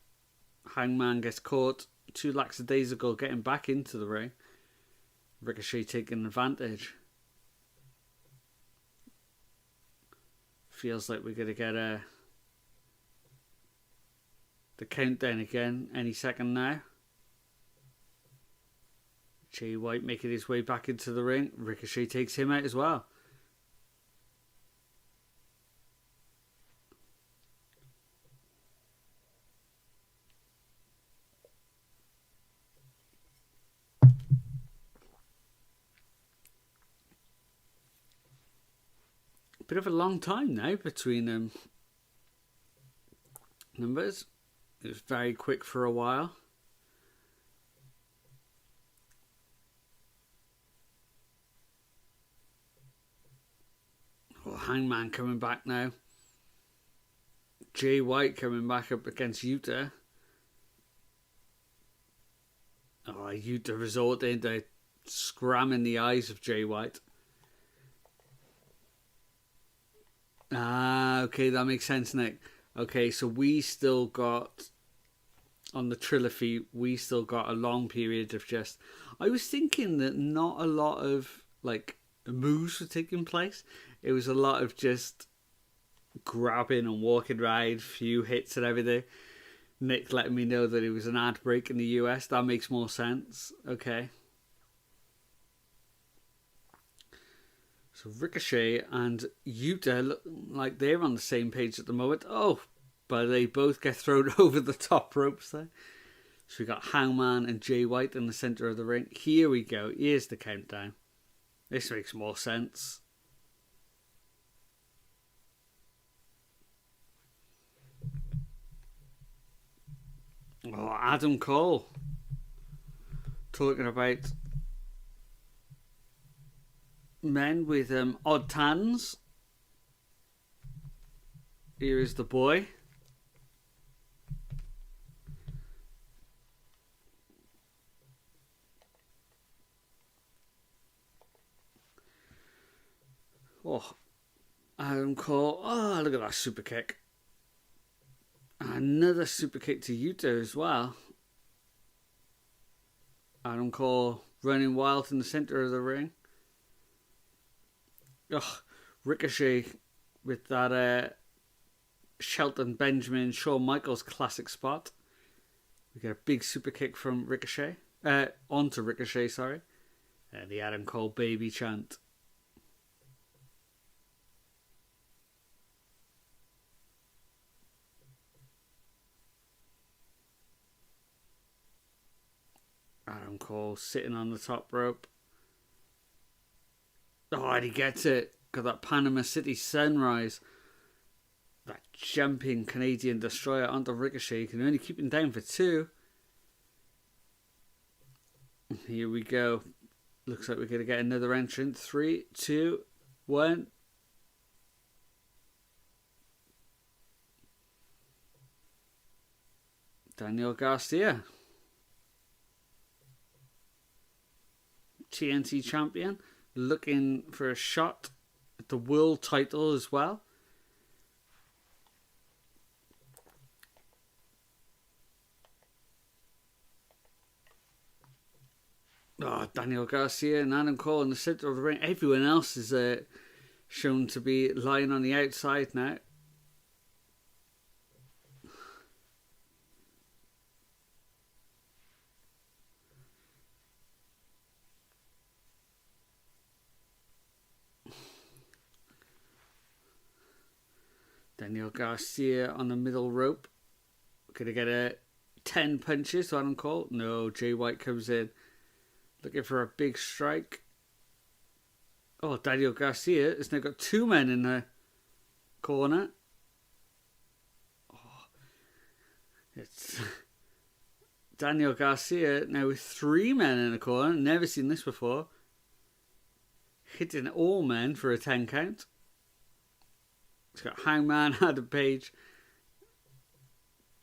Hangman gets caught 2 lackadaisical getting back into the ring. Ricochet taking advantage. Feels like we're going to get the countdown again any second now. Jay White making his way back into the ring. Ricochet takes him out as well. Bit of a long time now between numbers. It was very quick for a while. Oh, Hangman coming back now. Jay White coming back up against Yuta. Oh, Yuta resorting to scramming the eyes of Jay White. Ah, okay, that makes sense, Nick. Okay, so we still got, on the Trilogy, we still got a long period of just... I was thinking that not a lot of, moves were taking place. It was a lot of just grabbing and walking around, few hits and everything. Nick letting me know that it was an ad break in the US. That makes more sense. Okay. So Ricochet and Yuta look like they're on the same page at the moment. Oh, but they both get thrown over the top ropes there. So we got Hangman and Jay White in the centre of the ring. Here we go. Here's the countdown. This makes more sense. Oh, Adam Cole. Talking about men with odd tans. Here is the boy. Oh, Adam Cole. Oh, look at that super kick. Another super kick to Yuta as well. Adam Cole running wild in the center of the ring. Oh, Ricochet with that Shelton Benjamin Shawn Michaels classic spot. We get a big super kick from Ricochet. Onto Ricochet, sorry. The Adam Cole baby chant. Adam Cole sitting on the top rope. Oh, and he gets it. Got that Panama City Sunrise. That jumping Canadian Destroyer onto Ricochet. You can only keep him down for 2. Here we go. Looks like we're going to get another entrant. 3, 2, 1. Daniel Garcia. TNT champion. Looking for a shot at the world title as well. Oh, Daniel Garcia and Adam Cole in the center of the ring. Everyone else is shown to be lying on the outside now. Daniel Garcia on the middle rope. Gonna get a 10 punches to Adam Cole. No, Jay White comes in. Looking for a big strike. Oh, Daniel Garcia has now got 2 men in the corner. Oh, it's Daniel Garcia now with 3 men in the corner. Never seen this before. Hitting all men for a 10 count. It's got Hangman, Adam Page,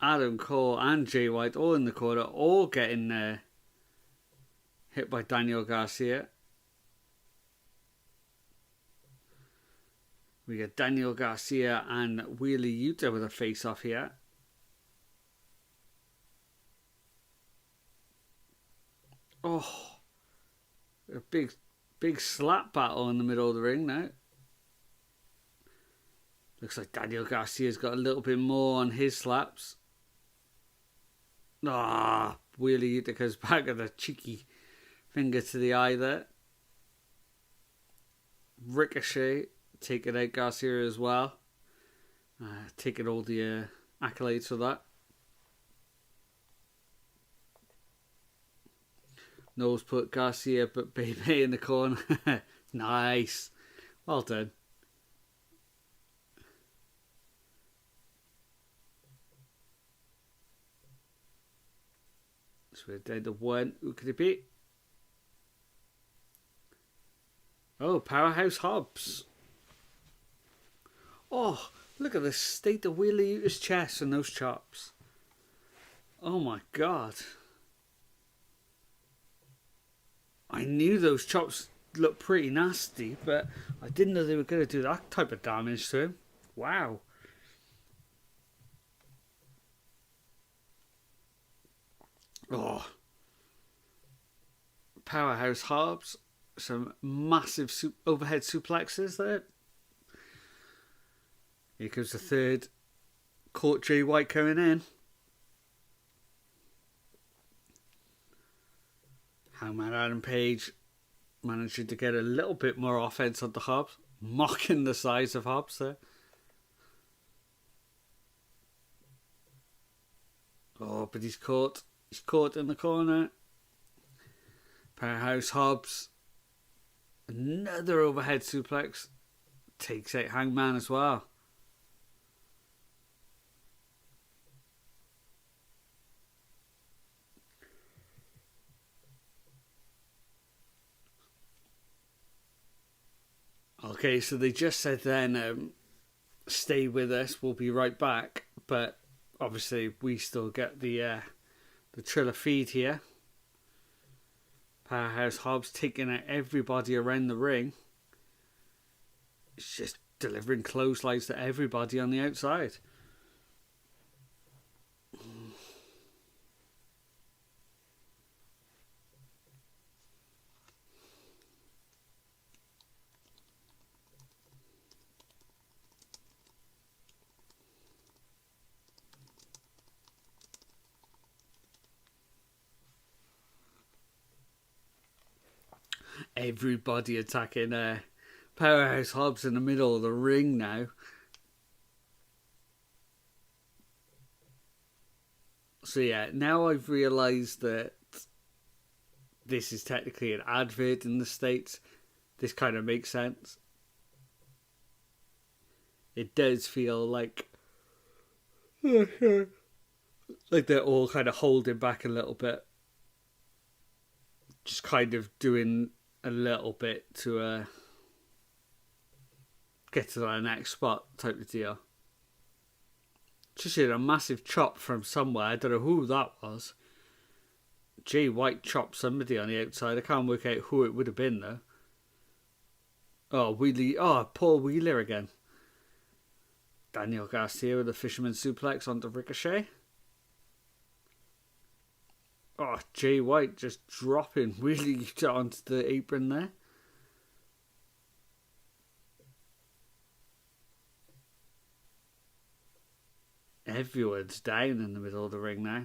Adam Cole and Jay White all in the corner, all getting hit by Daniel Garcia. We got Daniel Garcia and Wheeler Yuta with a face-off here. Oh, a big slap battle in the middle of the ring now. Looks like Daniel Garcia's got a little bit more on his slaps. Wheeler Yuta goes back with a cheeky finger to the eye there. Ricochet taking out Garcia as well. Taking all the accolades for that. Nose put Garcia but Baby in the corner. Nice. Well done. So we're down to 1. Who could it be? Oh, Powerhouse Hobbs. Oh, look at the state of Wheeler Yuta's chest and those chops. Oh my god. I knew those chops looked pretty nasty, but I didn't know they were going to do that type of damage to him. Wow. Oh. Powerhouse Hobbs. Some massive overhead suplexes there. Here comes the third. Caught Jay White coming in. Hangman Adam Page managing to get a little bit more offense onto Hobbs. Mocking the size of Hobbs there. Oh, but he's caught. He's caught in the corner. Powerhouse Hobbs. Another overhead suplex. Takes out Hangman as well. Okay, so they just said then, stay with us, we'll be right back. But obviously we still get the Triller feed here. Powerhouse Hobbs taking out everybody around the ring. It's just delivering clotheslines to everybody on the outside. Everybody attacking Powerhouse Hobbs in the middle of the ring now. So yeah, now I've realised that this is technically an advert in the States. This kind of makes sense. It does feel like they're all kind of holding back a little bit. Just kind of doing a little bit to get to that next spot type of deal. Just had a massive chop from somewhere. I don't know who that was. Jay White chopped somebody on the outside. I can't work out who it would have been though. Oh, Wheelie. Oh, Paul Wheeler again. Daniel Garcia with a fisherman suplex onto Ricochet. Oh, Jay White just dropping Wheelie onto the apron there. Everyone's down in the middle of the ring now.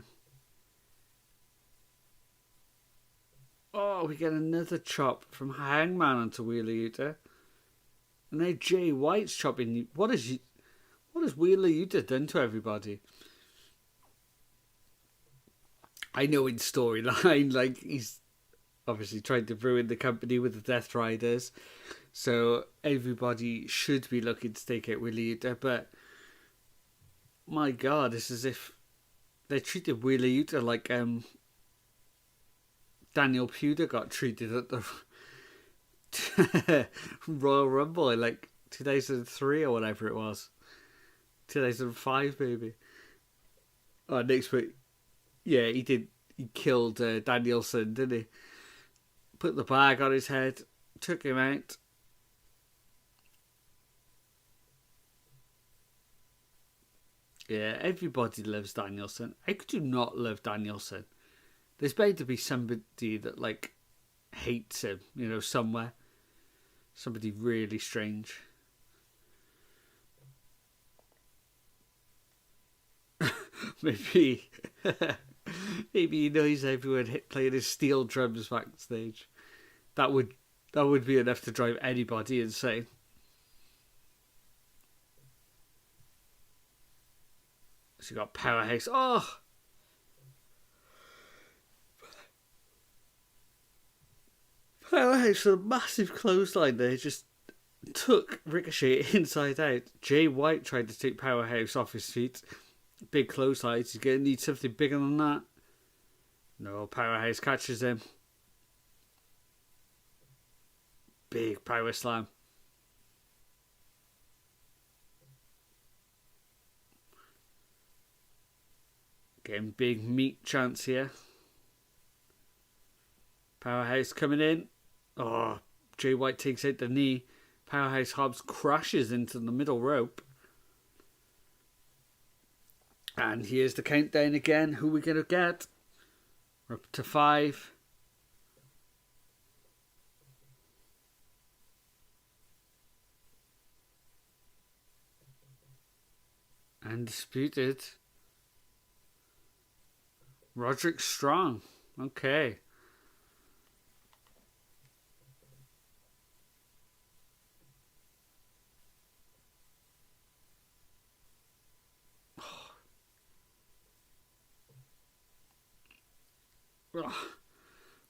Oh, we get another chop from Hangman onto Wheeler Yuta. And now Jay White's chopping. What has Wheeler Yuta done to everybody? I know in storyline, like, he's obviously trying to ruin the company with the Death Riders. So everybody should be looking to take out Wheeler Yuta, but my God, it's as if they treated Wheeler Yuta like Daniel Puder got treated at the Royal Rumble in like 2003 or whatever it was. 2005 maybe. Oh, next week. Yeah, he did. He killed Danielson, didn't he? Put the bag on his head, took him out. Yeah, everybody loves Danielson. How could you not love Danielson? There's bound to be somebody that like hates him, you know, somewhere. Somebody really strange. Maybe he knows everyone playing his steel drums backstage. That would be enough to drive anybody insane. So you got Powerhouse. Oh! Powerhouse with a massive clothesline there. Just took Ricochet inside out. Jay White tried to take Powerhouse off his feet. Big clothesline. He's going to need something bigger than that. No, Powerhouse catches him. Big power slam. Getting big meat chance here. Powerhouse coming in. Oh, Jay White takes out the knee. Powerhouse Hobbs crashes into the middle rope. And here's the countdown again. Who are we going to get? We're up to 5. Undisputed. Roderick Strong. Okay.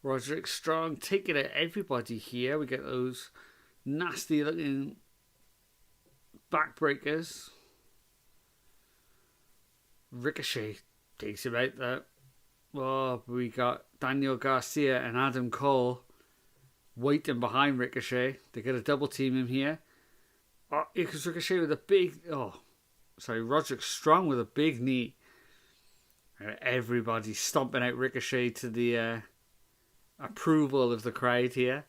Roderick Strong taking out everybody here. We get those nasty looking backbreakers. Ricochet takes him out there. Oh, we got Daniel Garcia and Adam Cole waiting behind Ricochet. They're going to double team him here. Oh, here comes Ricochet with a big... Roderick Strong with a big knee. Everybody stomping out Ricochet to the approval of the crowd here.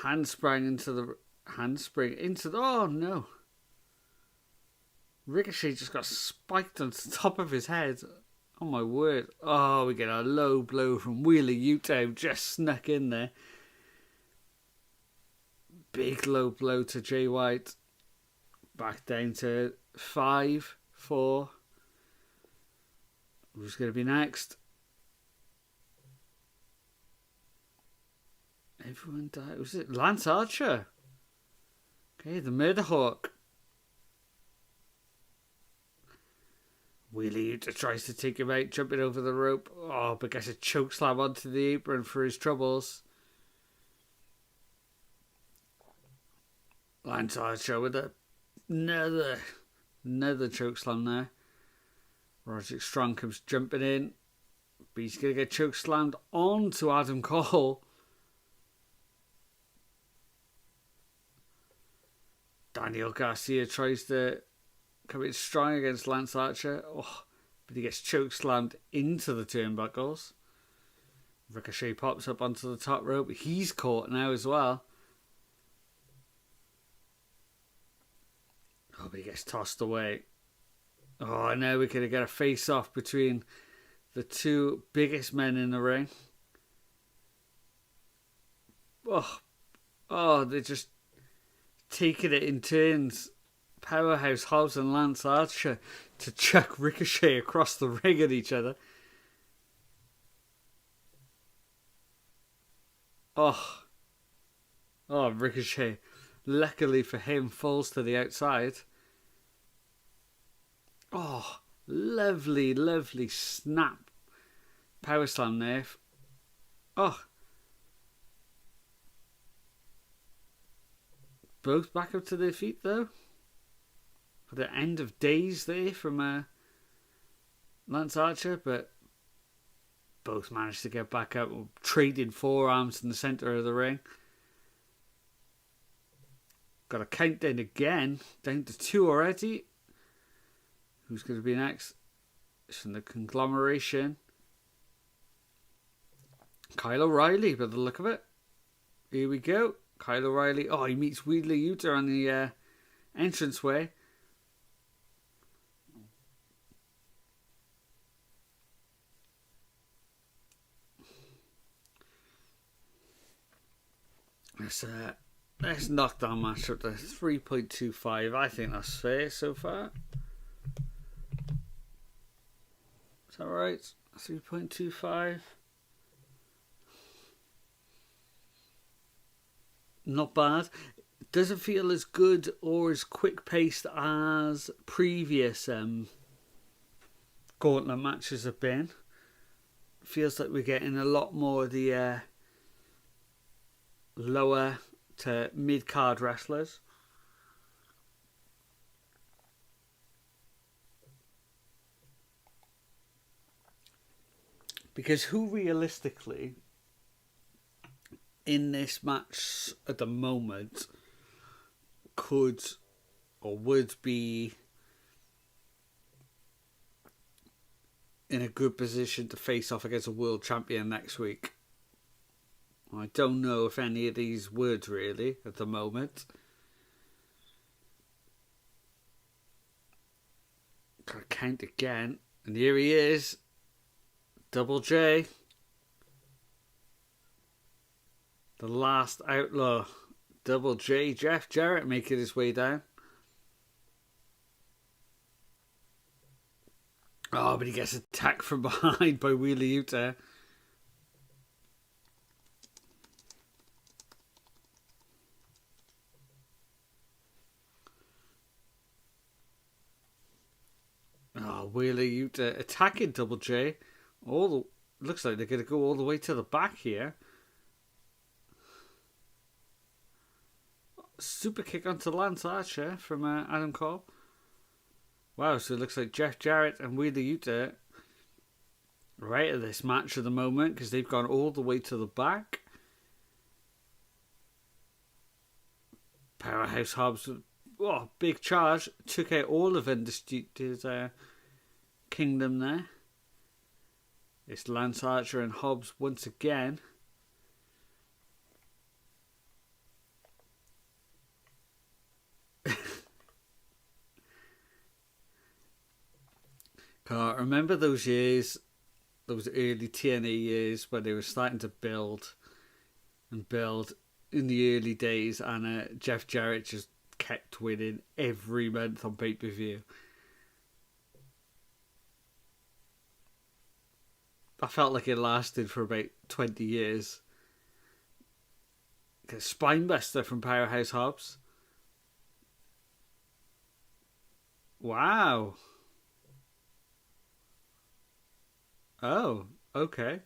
Handspring into the... Oh, no. Ricochet just got spiked on the top of his head. Oh, my word. Oh, we get a low blow from Wheeler Yuta, just snuck in there. Big low blow to Jay White. Back down to 5, 4. Who's going to be next? Everyone died. Was it Lance Archer? Okay, the Murder Hawk. Wheeler Yuta tries to take him out, jumping over the rope. Oh, but gets a chokeslam onto the apron for his troubles. Lance Archer with another chokeslam there. Roderick Strong comes jumping in. But he's going to get chokeslammed onto Adam Cole. Daniel Garcia tries to come in strong against Lance Archer. Oh, but he gets chokeslammed into the turnbuckles. Ricochet pops up onto the top rope. He's caught now as well. Oh, but he gets tossed away. Oh, now we're going to get a face-off between the two biggest men in the ring. Oh, they're just taking it in turns. Powerhouse Hobbs and Lance Archer to chuck Ricochet across the ring at each other. Oh, Ricochet, luckily for him, falls to the outside. Oh, lovely snap. Power slam there. Oh. Both back up to their feet though. For the end of days there from Lance Archer, but both managed to get back up, trading forearms in the centre of the ring. Got a countdown again, down to 2 already. Who's going to be next? It's from the conglomeration. Kyle O'Reilly, by the look of it. Here we go. Kyle O'Reilly. Oh, he meets Wheeler Yuta on the entranceway. Let's knock that match up to 3.25. I think that's fair so far. Is that right? 3.25. Not bad. It doesn't feel as good or as quick paced as previous gauntlet matches have been. Feels like we're getting a lot more of the lower to mid card wrestlers. Because who realistically in this match at the moment could or would be in a good position to face off against a world champion next week? I don't know if any of these would really at the moment. Gotta count again. And here he is. Double J. The last outlaw. Double J. Jeff Jarrett making his way down. Oh, but he gets attacked from behind by Wheeler Yuta. Oh, Wheeler Yuta attacking Double J. Looks like they're going to go all the way to the back here. Super kick onto Lance Archer from Adam Cole. Wow, so it looks like Jeff Jarrett and Wheeler Yuta right at this match at the moment because they've gone all the way to the back. Powerhouse Hobbs, big charge, took out all of Undisputed Kingdom there. It's Lance Archer and Hobbs once again. I remember those years, those early TNA years where they were starting to build and build in the early days, and Jeff Jarrett just kept winning every month on pay-per-view. I felt like it lasted for about 20 years. Spinebuster from Powerhouse Hobbs. Wow. Oh, okay.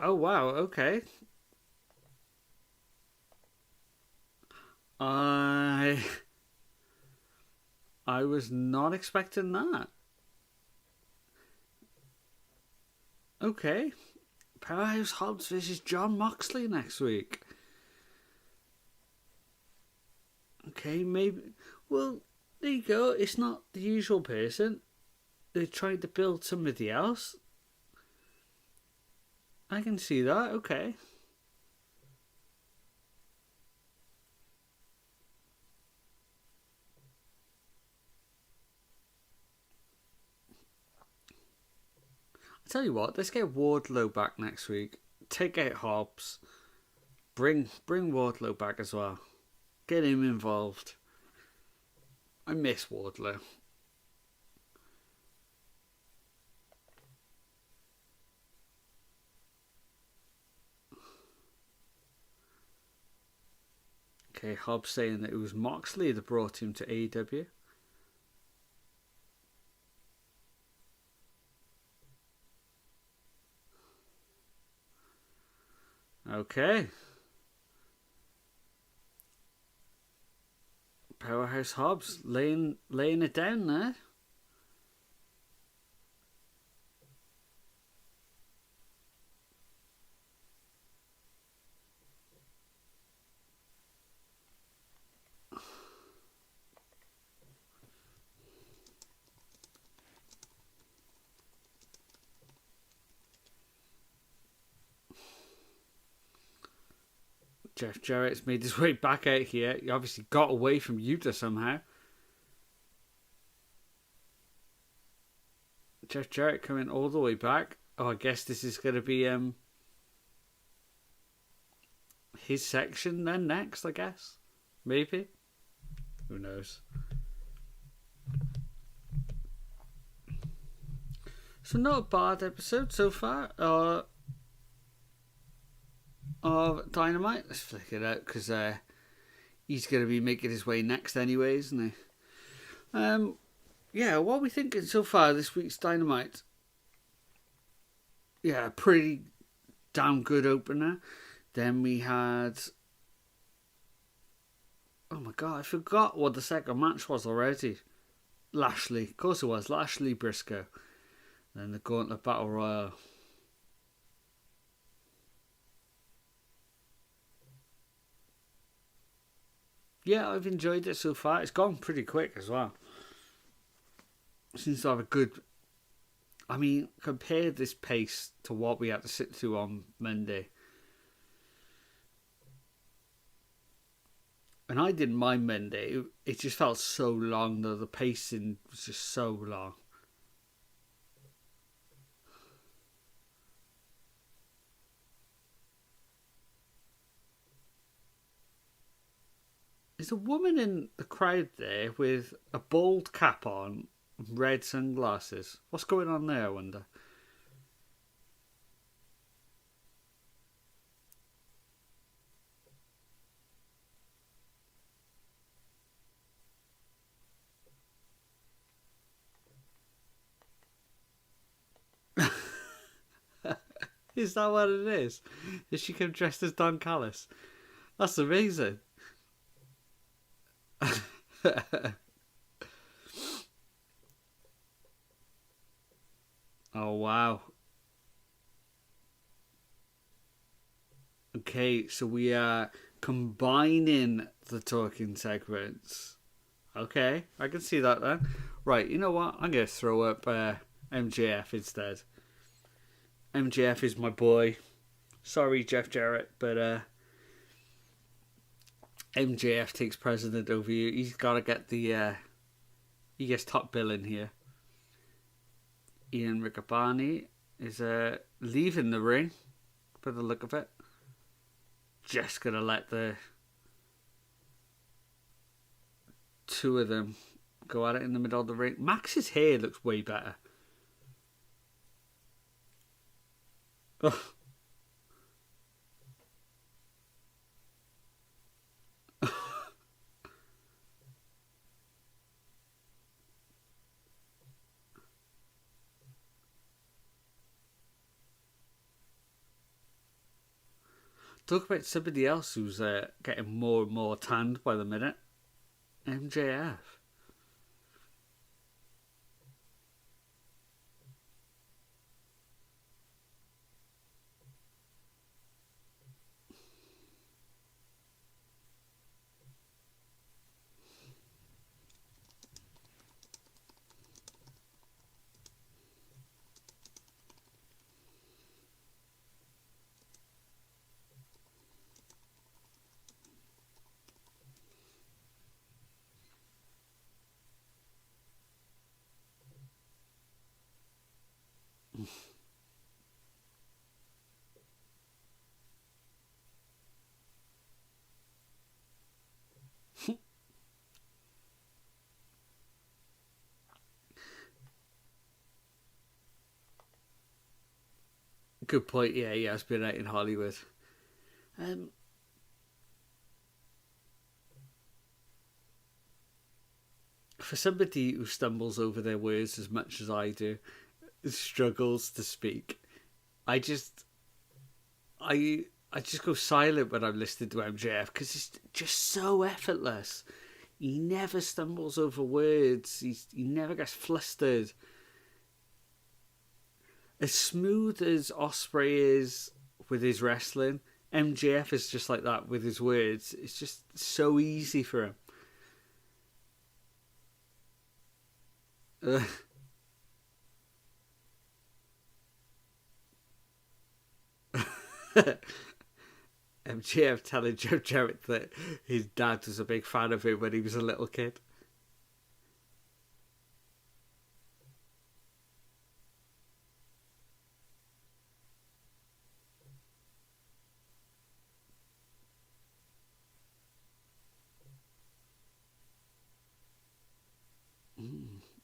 Oh, wow, okay. I I was not expecting that. Okay. Powerhouse Hobbs versus John Moxley next week. Okay, maybe. Well, there you go. It's not the usual person. They're trying to build somebody else. I can see that. Okay. I tell you what, let's get Wardlow back next week. Take out Hobbs. Bring Wardlow back as well. Get him involved. I miss Wardlow. Okay, Hobbs saying that it was Moxley that brought him to AEW. Okay. Powerhouse Hobbs laying it down there. Jeff Jarrett's made his way back out here. He obviously got away from Utah somehow. Jeff Jarrett coming all the way back. Oh, I guess this is going to be his section then next, I guess. Maybe. Who knows? So not a bad episode so far. Of Dynamite. Let's flick it out because he's going to be making his way next anyway, isn't he? Yeah, what are we thinking so far this week's Dynamite? Yeah, pretty damn good opener. Then we had... Oh my god, I forgot what the second match was already. Lashley, of course it was. Lashley Briscoe. Then the Gauntlet Battle Royal. Yeah, I've enjoyed it so far. It's gone pretty quick as well. Seems to have a good... I mean, compare this pace to what we had to sit through on Monday. And I didn't mind Monday. It just felt so long, though. The pacing was just so long. There's a woman in the crowd there with a bald cap on, red sunglasses. What's going on there, I wonder? Is that what it is? Did she come dressed as Don Callis? That's amazing. Oh wow. Okay, so we are combining the talking segments. Okay, I can see that then. Right, you know what? I'm going to throw up MJF instead. MJF is my boy. Sorry, Jeff Jarrett, but MJF takes president over you. He's got to get the... he gets top billing here. Ian Riccaboni is leaving the ring, by the look of it. Just going to let the two of them go at it in the middle of the ring. Max's hair looks way better. Oh. Talk about somebody else who's getting more and more tanned by the minute. MJF. Good point. Yeah, he has been out in Hollywood. For somebody who stumbles over their words as much as I do, struggles to speak, I just go silent when I'm listening to MJF because it's just so effortless. He never stumbles over words. He never gets flustered. As smooth as Ospreay is with his wrestling, MJF is just like that with his words. It's just so easy for him. MJF telling Jeff Jarrett that his dad was a big fan of him when he was a little kid.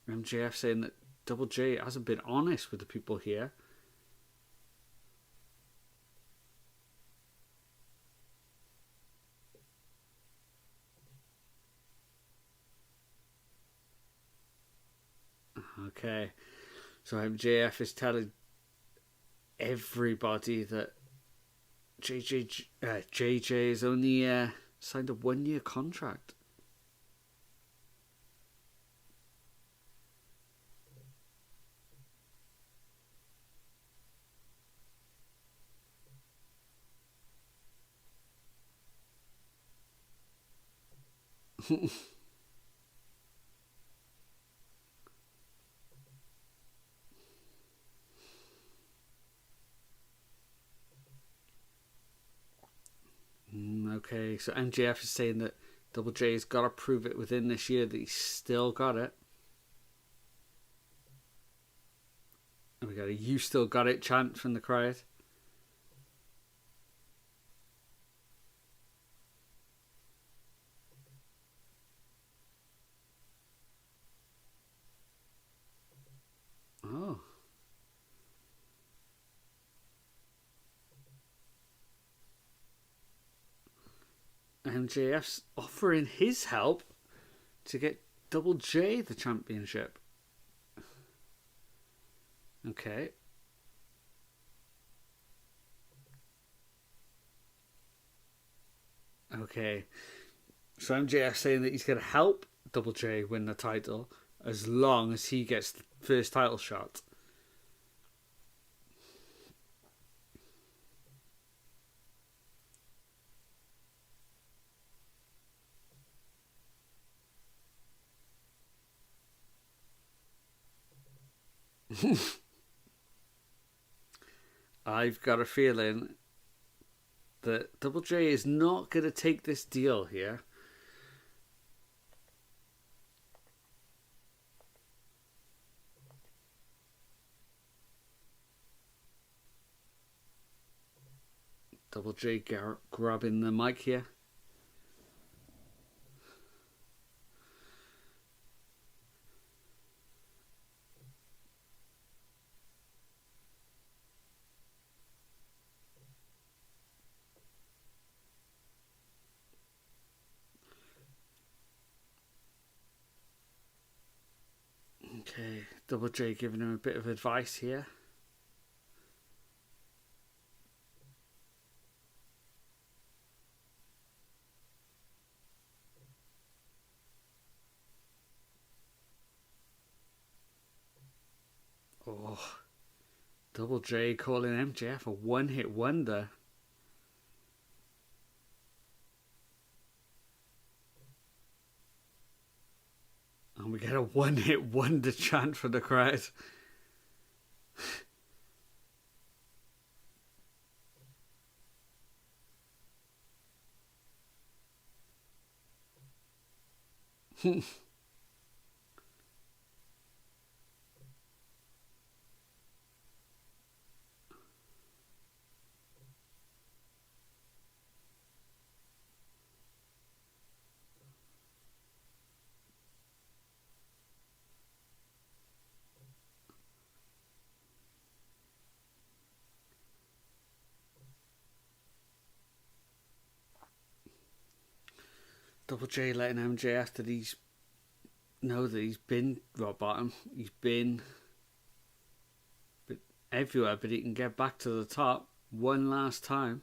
MJF saying that Double J hasn't been honest with the people here. Okay, so MJF is telling everybody that JJ has only signed a 1-year contract. Okay, so MJF is saying that Double J's got to prove it within this year that he's still got it. And we got a "You still got it" chant from the crowd. Oh. MJF's offering his help to get Double J the championship. Okay. Okay. So MJF saying that he's going to help Double J win the title as long as he gets the first title shot. I've got a feeling that Double J is not going to take this deal here. Double J grabbing the mic here. Okay, Double J giving him a bit of advice here. Oh, Double J calling MJF a one-hit wonder. And we get a one-hit wonder chant from the crowd. Double J letting MJF that he's been rock bottom. He's been everywhere, but he can get back to the top one last time.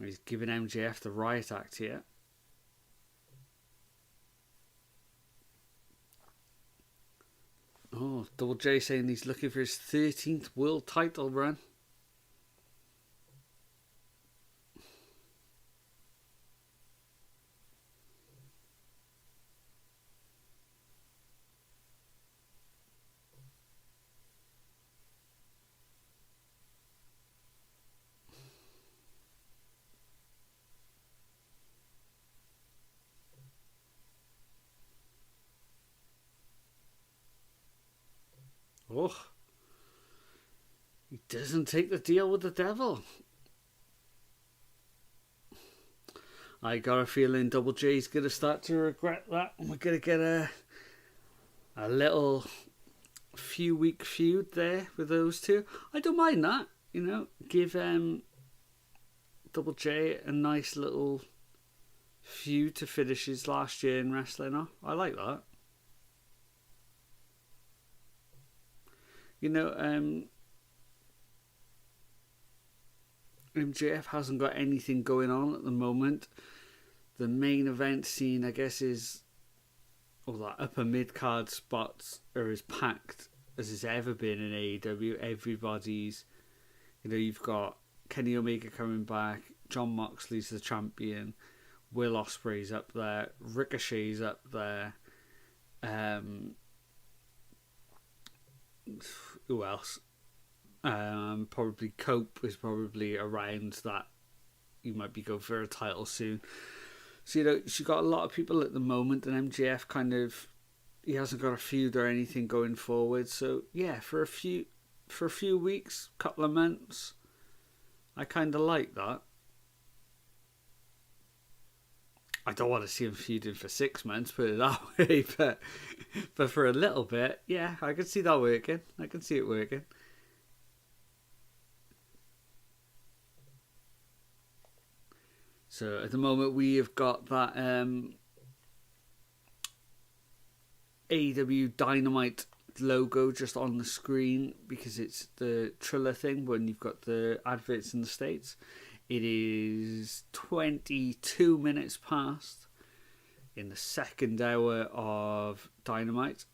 He's giving MJF the riot act here. Oh, Double J saying he's looking for his 13th world title run. Oh, he doesn't take the deal with the devil. I got a feeling Double J's going to start to regret that. And we're going to get a little few week feud there with those two. I don't mind that, you know. Give Double J a nice little feud to finish his last year in wrestling off. I like that. You know, MJF hasn't got anything going on at the moment. The main event scene, I guess, is all that upper mid-card spots are as packed as it's ever been in AEW. Everybody's, you know, you've got Kenny Omega coming back, Jon Moxley's the champion, Will Ospreay's up there, Ricochet's up there, who else? Probably Cope is probably around that. You might be going for a title soon. So, you know, she's got a lot of people at the moment, and MJF kind of, he hasn't got a feud or anything going forward. So yeah, for a few weeks, couple of months, I kind of like that. I don't want to see him feuding for 6 months, put it that way, but for a little bit, yeah, I can see that working. I can see it working. So at the moment we have got that AEW Dynamite logo just on the screen because it's the Triller thing when you've got the adverts in the States. It is 22 minutes past in the second hour of Dynamite.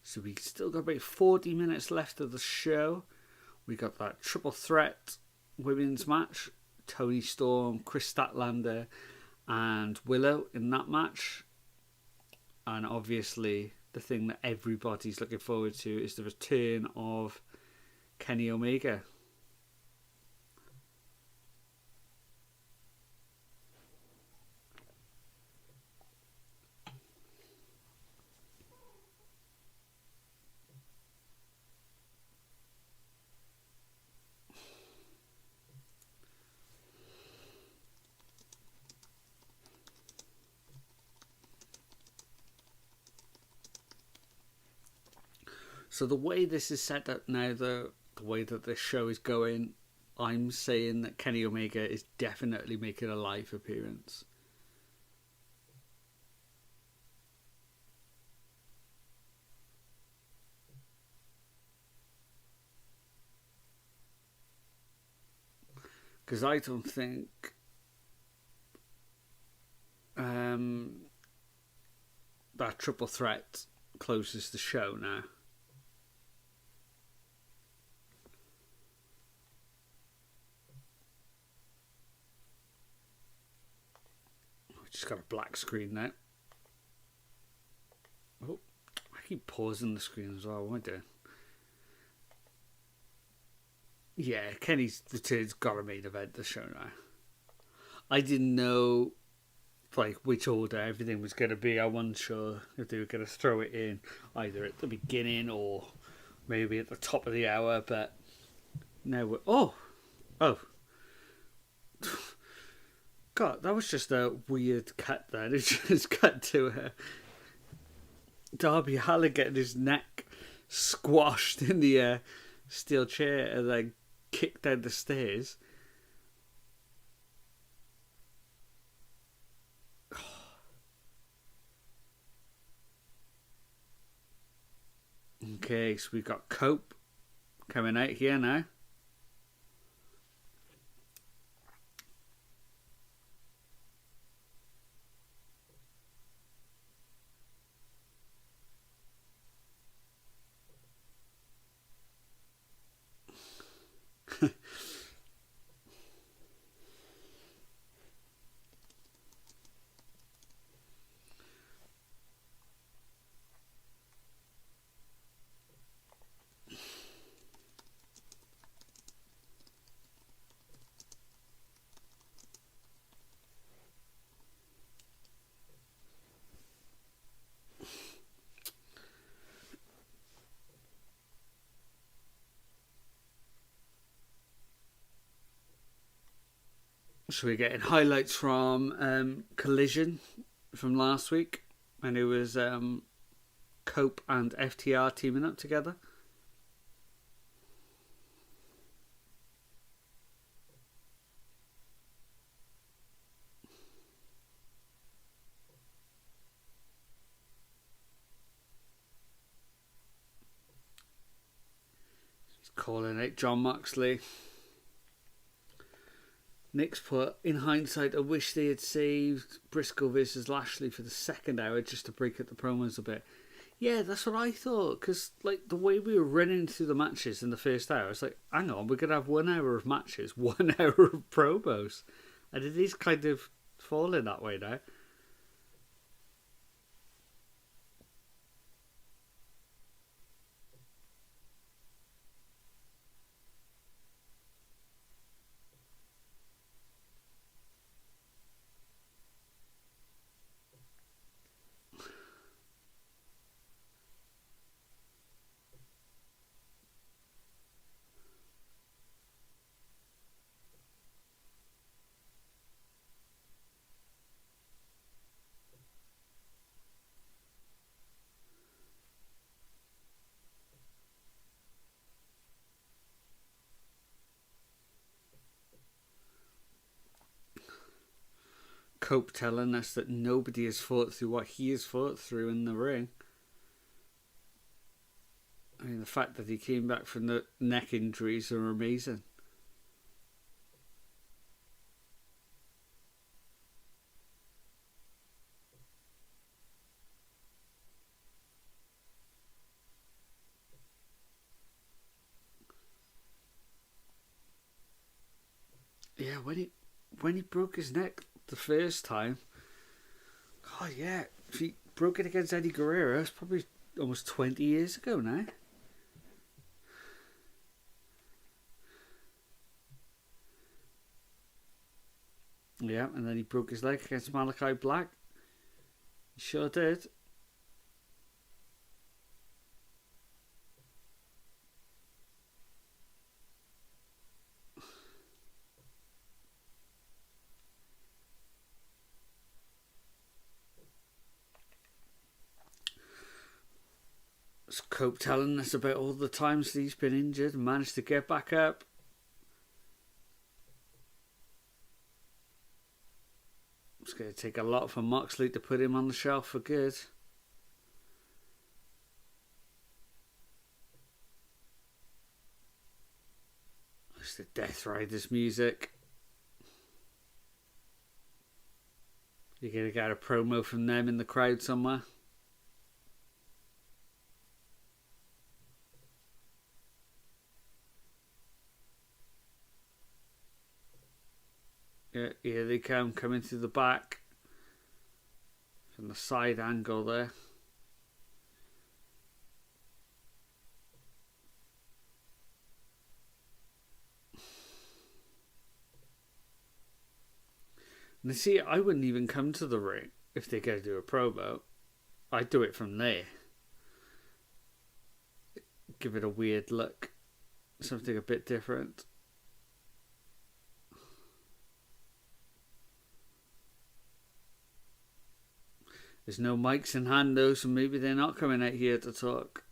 So we still got about 40 minutes left of the show. We got that triple threat women's match. Toni Storm, Chris Statlander and Willow in that match. And obviously the thing that everybody's looking forward to is the return of Kenny Omega. So the way this is set up now, the way that this show is going, I'm saying that Kenny Omega is definitely making a live appearance. Because I don't think that triple threat closes the show now. Just got a black screen now. Oh, I keep pausing the screen as well. What am I doing? Yeah, Kenny's return's got a main event the show now. I didn't know which order everything was going to be. I wasn't sure if they were going to throw it in either at the beginning or maybe at the top of the hour. But now we're oh. God, that was just a weird cut there. It just cut to Darby Allin getting his neck squashed in the steel chair and then kicked down the stairs. Okay, so we got Cope coming out here now. So we're getting highlights from Collision from last week, and it was Cope and FTR teaming up together. He's calling out Jon Moxley. Nick's put, in hindsight, I wish they had saved Briscoe versus Lashley for the second hour just to break up the promos a bit. Yeah, that's what I thought, because the way we were running through the matches in the first hour, it's hang on, we're going to have 1 hour of matches, 1 hour of promos. And it is kind of falling that way now. Cope telling us that nobody has fought through what he has fought through in the ring. I mean, the fact that he came back from the neck injuries are amazing. Yeah, when he broke his neck the first time, oh yeah, if he broke it against Eddie Guerrero, it's probably almost 20 years ago now. Yeah, and then he broke his leg against Malachi Black. He sure did. It's Cope telling us about all the times that he's been injured and managed to get back up. It's going to take a lot for Moxley to put him on the shelf for good. It's the Death Riders music. You're going to get a promo from them in the crowd somewhere. Yeah, here they come, coming through the back. From the side angle there. And see, I wouldn't even come to the ring if they're going to do a promo. I'd do it from there. Give it a weird look. Something a bit different. There's no mics in hand though, so maybe they're not coming out here to talk.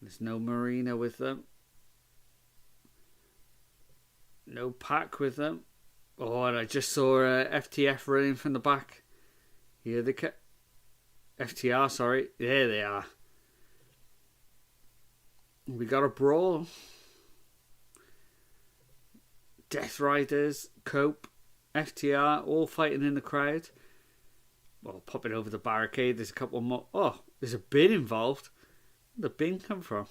There's no Marina with them. No Pac with them. Oh, and I just saw FTF running from the back. Here they FTR, sorry. There they are. We got a brawl. Death Riders, Cope, FTR, all fighting in the crowd. Well, popping over the barricade. There's a couple more. Oh, there's a bin involved. Where'd the bin come from?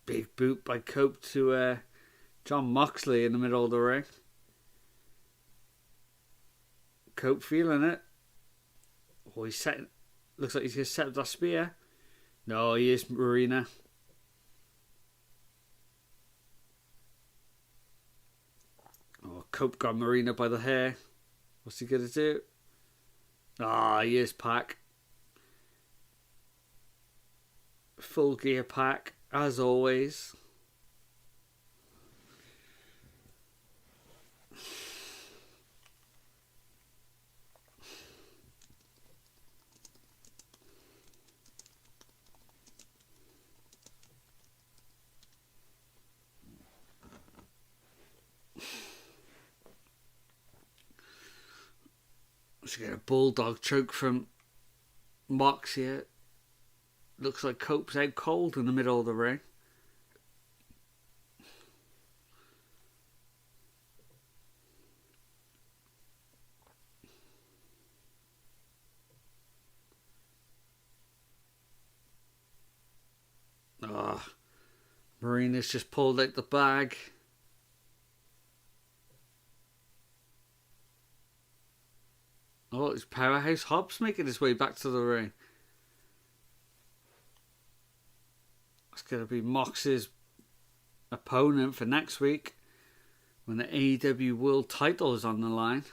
Big boot by Cope to John Moxley in the middle of the ring. Cope feeling it. Oh, he's setting. Looks like he's going to set up that spear. No, he is Marina. Oh, Cope got Marina by the hair. What's he going to do? Ah, he is Pac. Full gear Pac. As always. Let's get a bulldog choke from Mox here. Looks like Cope's out cold in the middle of the ring. Ah, Marina's just pulled out the bag. Oh, it's Powerhouse Hobbs making his way back to the ring. It's going to be Mox's opponent for next week when the AEW World title is on the line.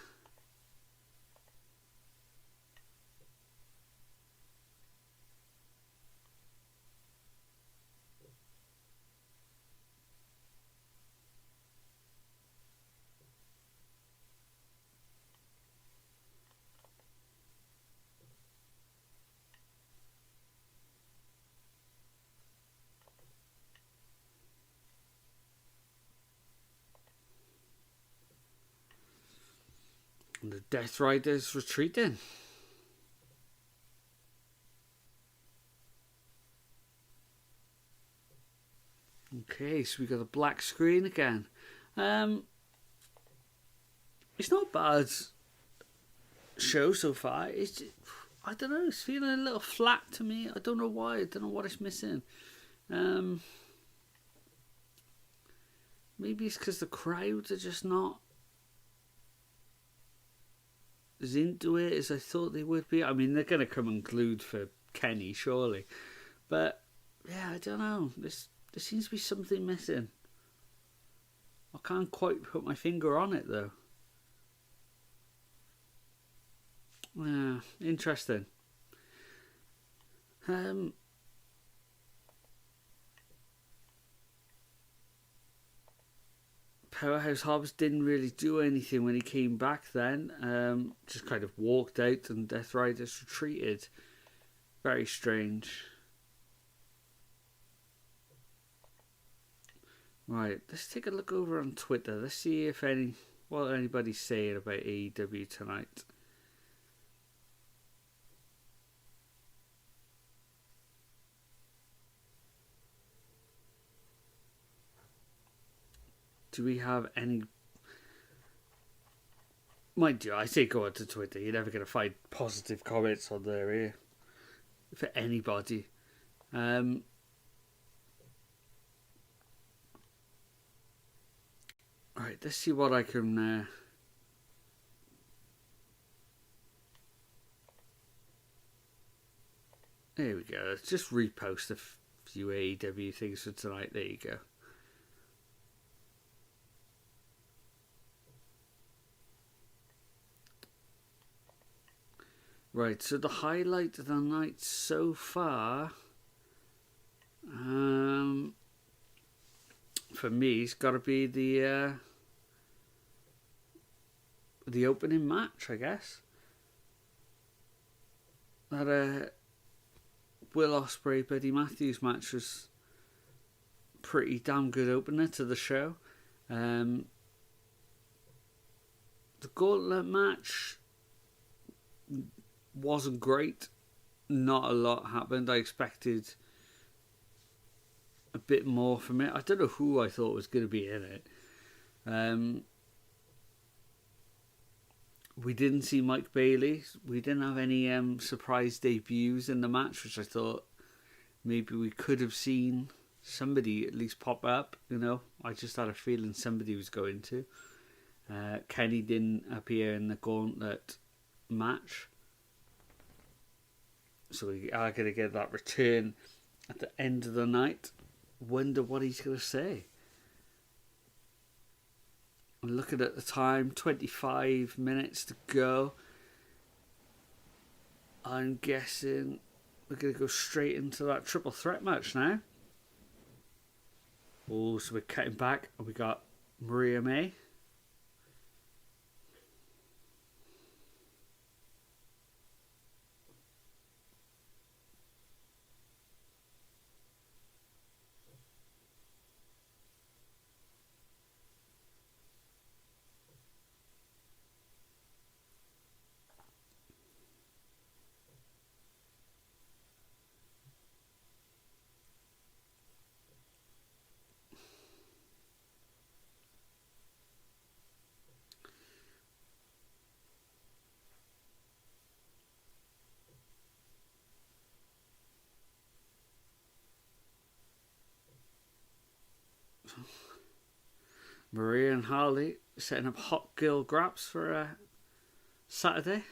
And the Death Riders retreating. Okay, so we got a black screen again. It's not a bad show so far. I don't know. It's feeling a little flat to me. I don't know why. I don't know what it's missing. Maybe it's because the crowds are just not as into it as I thought they would be. I mean, they're going to come unglued for Kenny, surely. But, yeah, I don't know. There seems to be something missing. I can't quite put my finger on it, though. Yeah, interesting. Powerhouse Hobbs didn't really do anything when he came back then. Just kind of walked out and Death Riders retreated. Very strange. Right, let's take a look over on Twitter. Let's see if what anybody's saying about AEW tonight. Do we have any... Mind you, I say go onto Twitter. You're never going to find positive comments on there here. For anybody. Right, let's see what I can... There we go. Let's just repost a few AEW things for tonight. There you go. Right, so the highlight of the night so far, for me, it's got to be the opening match, I guess. That Will Ospreay Buddy Mathews match was pretty damn good opener to the show. The gauntlet match wasn't great. Not a lot happened. I expected a bit more from it. I don't know who I thought was going to be in it. We didn't see Mike Bailey. We didn't have any surprise debuts in the match, which I thought maybe we could have seen somebody at least pop up. You know, I just had a feeling somebody was going to. Kenny didn't appear in the gauntlet match. So we are going to get that return at the end of the night. Wonder what he's going to say. I'm looking at the time, 25 minutes to go. I'm guessing we're going to go straight into that triple threat match now. Oh, so we're cutting back and we got Maria May. Maria and Harley setting up hot girl graps for Saturday.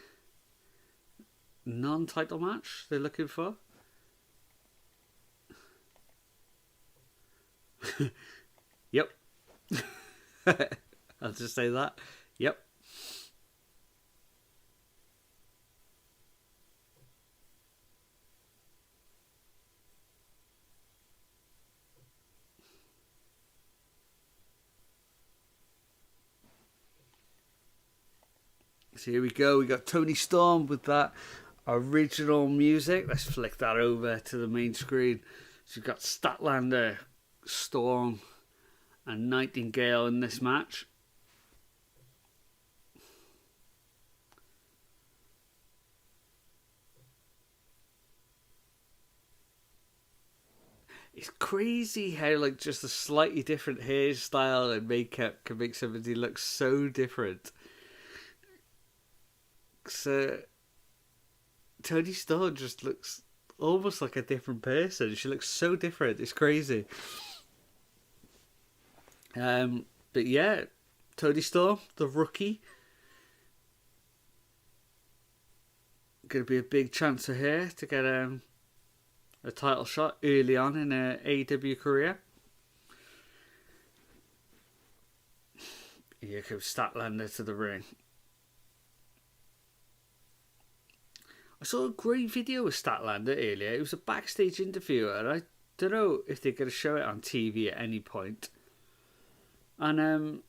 Non-title match they're looking for. Yep. I'll just say that. Yep. So here we go. We got Tony Storm with that original music. Let's flick that over to the main screen. So we've got Statlander, Storm, and Nightingale in this match. It's crazy how like just a slightly different hairstyle and makeup can make somebody look so different. So Toni Storm just looks almost like a different person. She looks so different. It's crazy. But yeah, Toni Storm, the rookie, going to be a big chance for her to get a title shot early on in her AEW career. Here comes Statlander to the ring. I saw a great video of Statlander earlier. It was a backstage interview, and I don't know if they're going to show it on TV at any point. And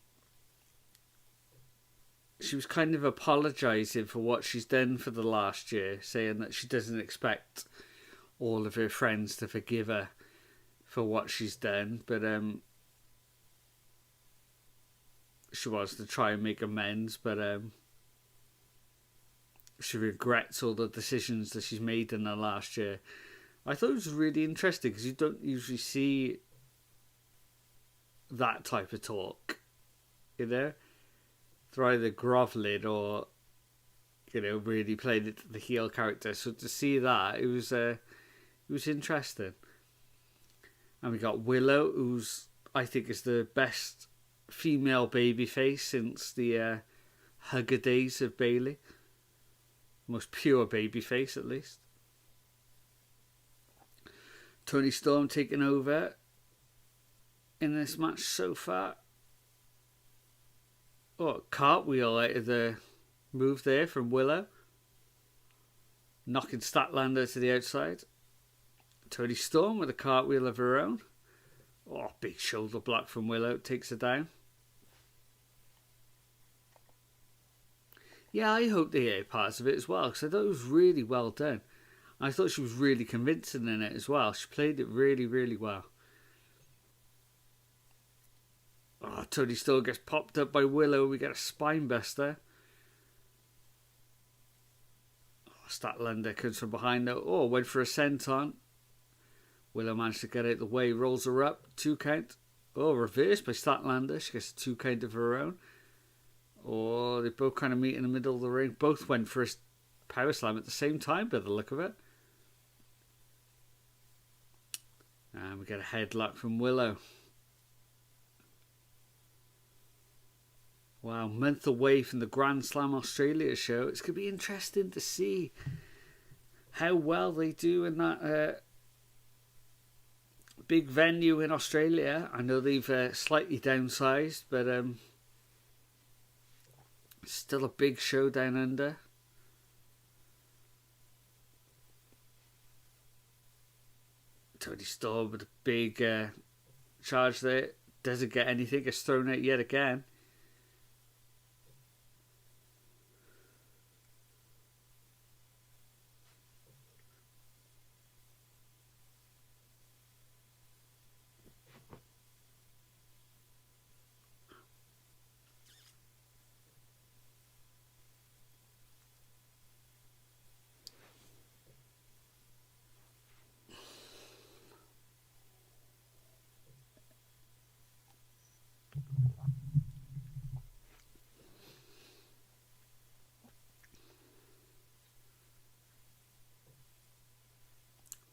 she was kind of apologising for what she's done for the last year, saying that she doesn't expect all of her friends to forgive her for what she's done, but she wants to try and make amends, but she regrets all the decisions that she's made in the last year. I thought it was really interesting because you don't usually see that type of talk, you know? They're either grovelling or, you know, really playing it to the heel character. So to see that, it was interesting. And we got Willow, who's I think is the best female babyface since the hugger days of Bayley. Most pure babyface, at least. Toni Storm taking over in this match so far. Oh, cartwheel out of the move there from Willow. Knocking Statlander to the outside. Toni Storm with a cartwheel of her own. Oh, big shoulder block from Willow. Takes her down. Yeah, I hope they hear parts of it as well, because I thought it was really well done. I thought she was really convincing in it as well. She played it really, really well. Oh, Toni Storm gets popped up by Willow. We get a spine buster. Oh, Statlander comes from behind though. Oh, went for a senton. Willow managed to get out of the way. Rolls her up. 2 count. Oh, reversed by Statlander. She gets a 2 count of her own. Oh, they both kind of meet in the middle of the ring. Both went for a power slam at the same time by the look of it. And we get a headlock from Willow. Wow, month away from the Grand Slam Australia show. It's going to be interesting to see how well they do in that big venue in Australia. I know they've slightly downsized, but still a big show down under. Toni Storm with a big charge there. Doesn't get anything. Gets thrown out yet again.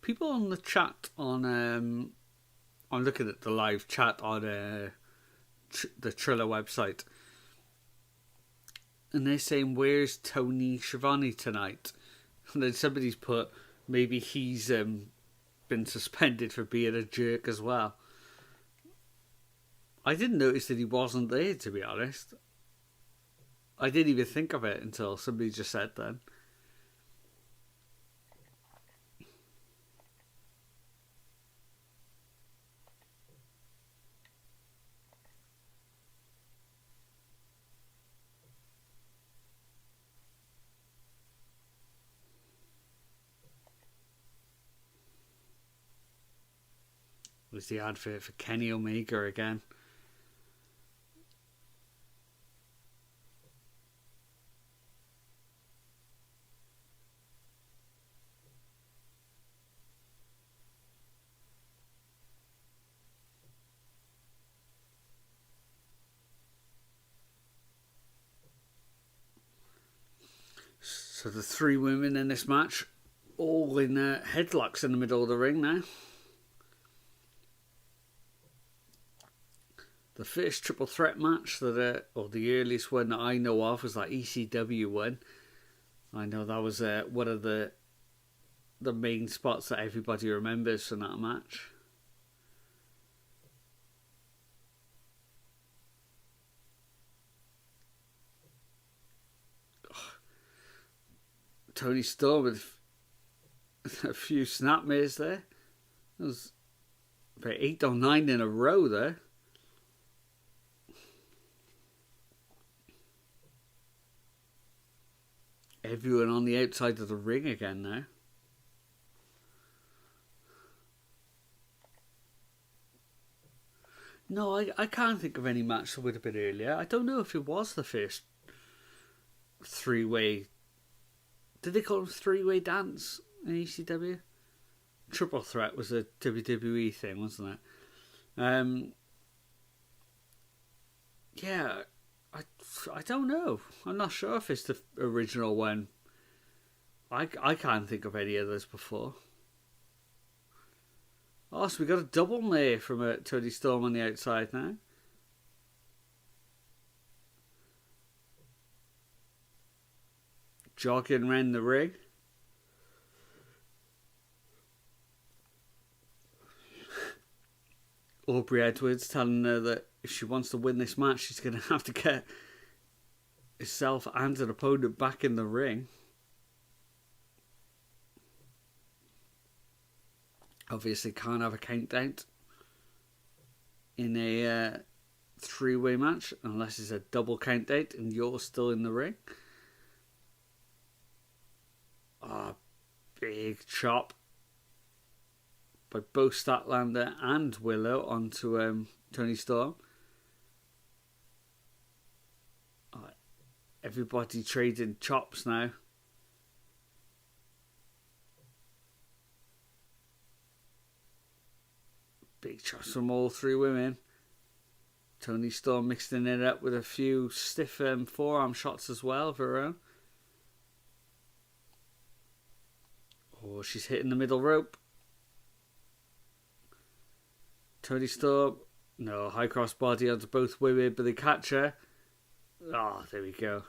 People on the chat on I'm looking at the live chat on the Triller website, and they're saying, "Where's Tony Schiavone tonight?" And then somebody's put, maybe he's been suspended for being a jerk as well. I didn't notice that he wasn't there, to be honest. I didn't even think of it until somebody just said that. Was the advert for Kenny Omega again? So the three women in this match, all in headlocks in the middle of the ring now. The first triple threat match that, or the earliest one that I know of, was that ECW one. I know that was one of the main spots that everybody remembers from that match. Tony Storm with a few snapmares there. It was about 8 or 9 in a row there. Everyone on the outside of the ring again now. No, I can't think of any match that would have been earlier. I don't know if it was the first three-way. Did they call it three-way dance in ECW? Triple threat was a WWE thing, wasn't it? Yeah, I don't know. I'm not sure if it's the original one. I can't think of any others before. Oh, so we got a double there from Tony Storm on the outside now. Jogging around the ring. Aubrey Edwards telling her that if she wants to win this match, she's going to have to get herself and an opponent back in the ring. Obviously can't have a countdown in a three-way match unless it's a double countdown and you're still in the ring. Big chop by both Statlander and Willow onto Tony Storm. Everybody trading chops now. Big chops from all three women. Tony Storm mixing it up with a few stiff forearm shots as well of her own. Oh, she's hitting the middle rope. Tony Storm, no, high cross body onto both women, but they catch her. Oh, there we go.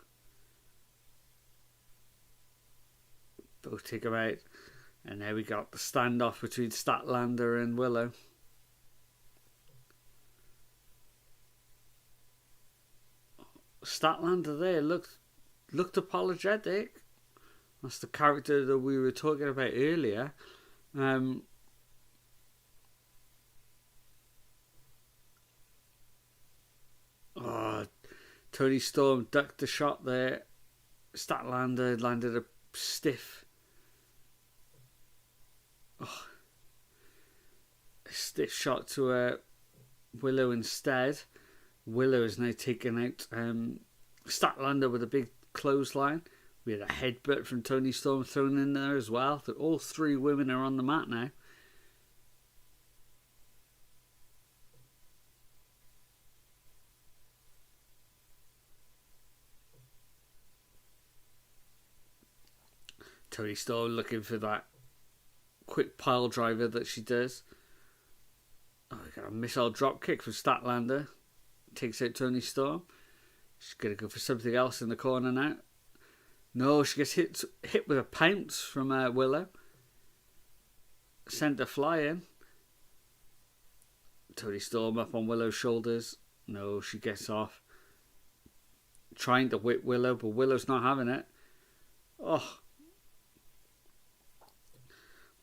Both take them out. And there we got the standoff between Statlander and Willow. Statlander there looked apologetic. That's the character that we were talking about earlier. Tony Storm ducked the shot there. Statlander landed a stiff shot to Willow instead. Willow is now taking out Statlander with a big clothesline. We had a headbutt from Tony Storm thrown in there as well. All three women are on the mat now. Tony Storm looking for that quick pile driver that she does. Oh, we got a missile drop kick from Statlander. Takes out Tony Storm. She's going to go for something else in the corner now. No, she gets hit with a pounce from Willow. Sent her flying. Tony Storm up on Willow's shoulders. No, she gets off. Trying to whip Willow, but Willow's not having it. Oh.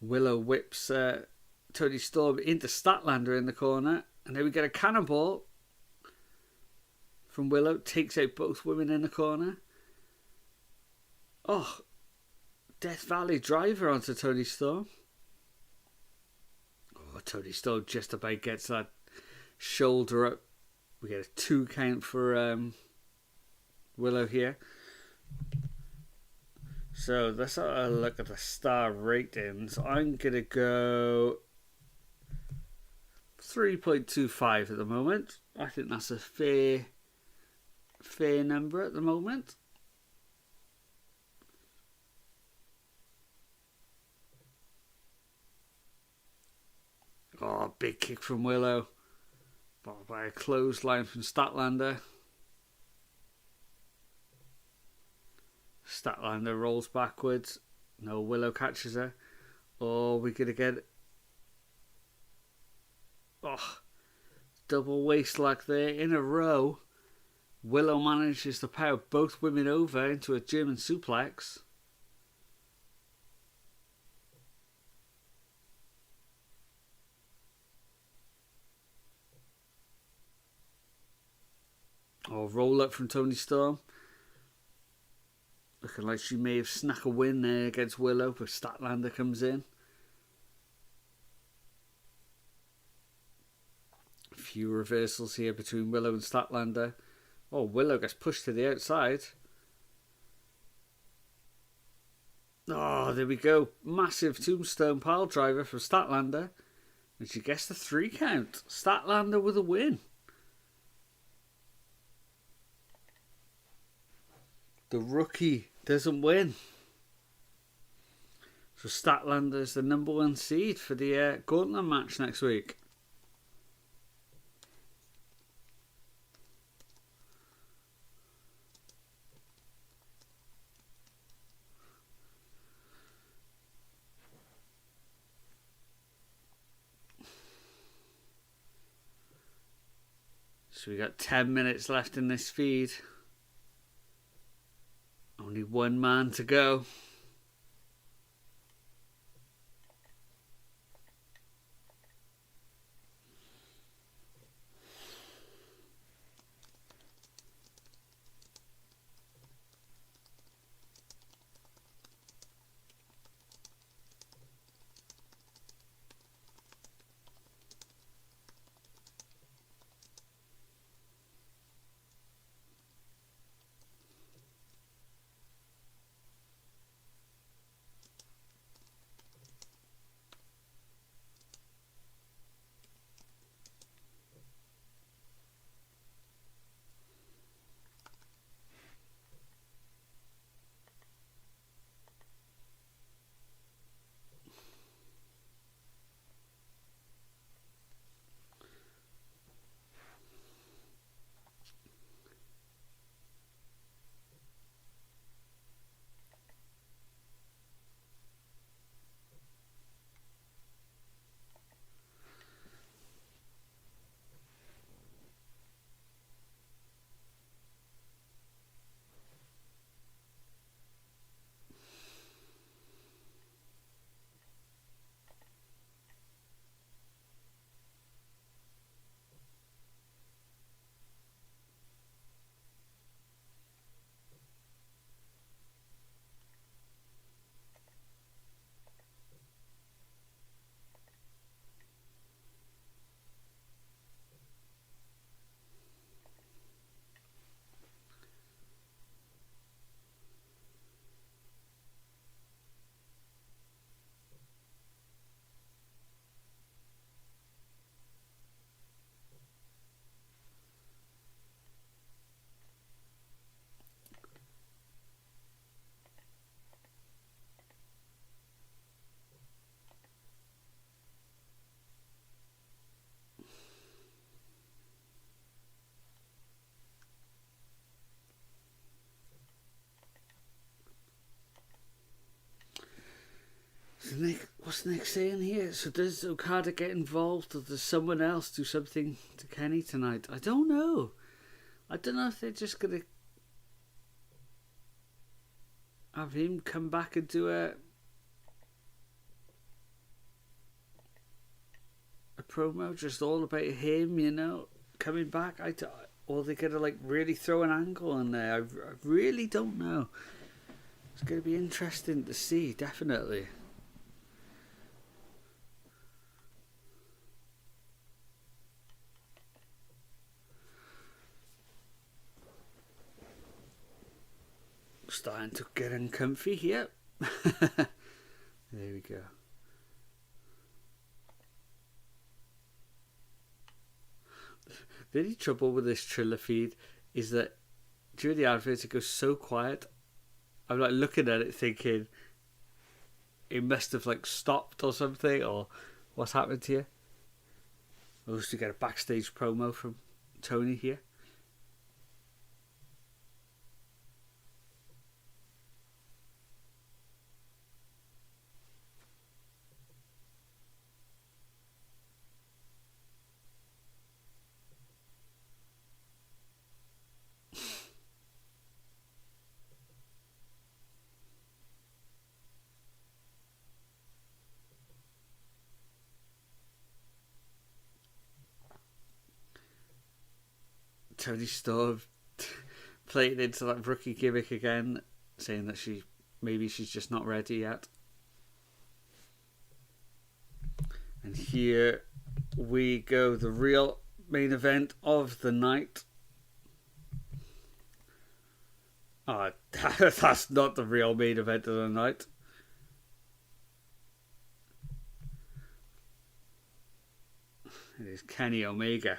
Willow whips Tony Storm into Statlander in the corner. And then we get a cannonball from Willow. Takes out both women in the corner. Oh, Death Valley driver onto Tony Storm. Oh, Tony Storm just about gets that shoulder up. We get a 2 count for Willow here. So let's have a look at the star ratings. I'm going to go 3.25 at the moment. I think that's a fair number at the moment. big kick from Willow. Followed by a clothesline from Statlander. Statlander rolls backwards. No, Willow catches her. Oh, we're going to get... Oh, double waist lock there in a row. Willow manages to power both women over into a German suplex. Oh, roll up from Toni Storm. Looking like she may have snuck a win there against Willow, but Statlander comes in. A few reversals here between Willow and Statlander. Oh, Willow gets pushed to the outside. Oh, there we go. Massive tombstone pile driver from Statlander. And she gets the 3 count. Statlander with a win. The rookie doesn't win. So Statlander is the number 1 seed for the gauntlet match next week. So we got 10 minutes left in this feed. Only 1 man to go. What's Nick saying here? So does Okada get involved, or does someone else do something to Kenny tonight? I don't know. I don't know if they're just going to have him come back and do a promo just all about him, you know, coming back. Or they're going to like really throw an angle in there. I really don't know. It's going to be interesting to see, definitely. Starting to get uncomfy here. There we go. The only trouble with this Triller feed is that during the adverts it goes so quiet. I'm like looking at it thinking it must have like stopped or something, or what's happened here. We'll also get a backstage promo from Tony here. Tony Storm playing into that rookie gimmick again, saying that she's just not ready yet. And here we go, the real main event of the night. That's not the real main event of the night. It is Kenny Omega.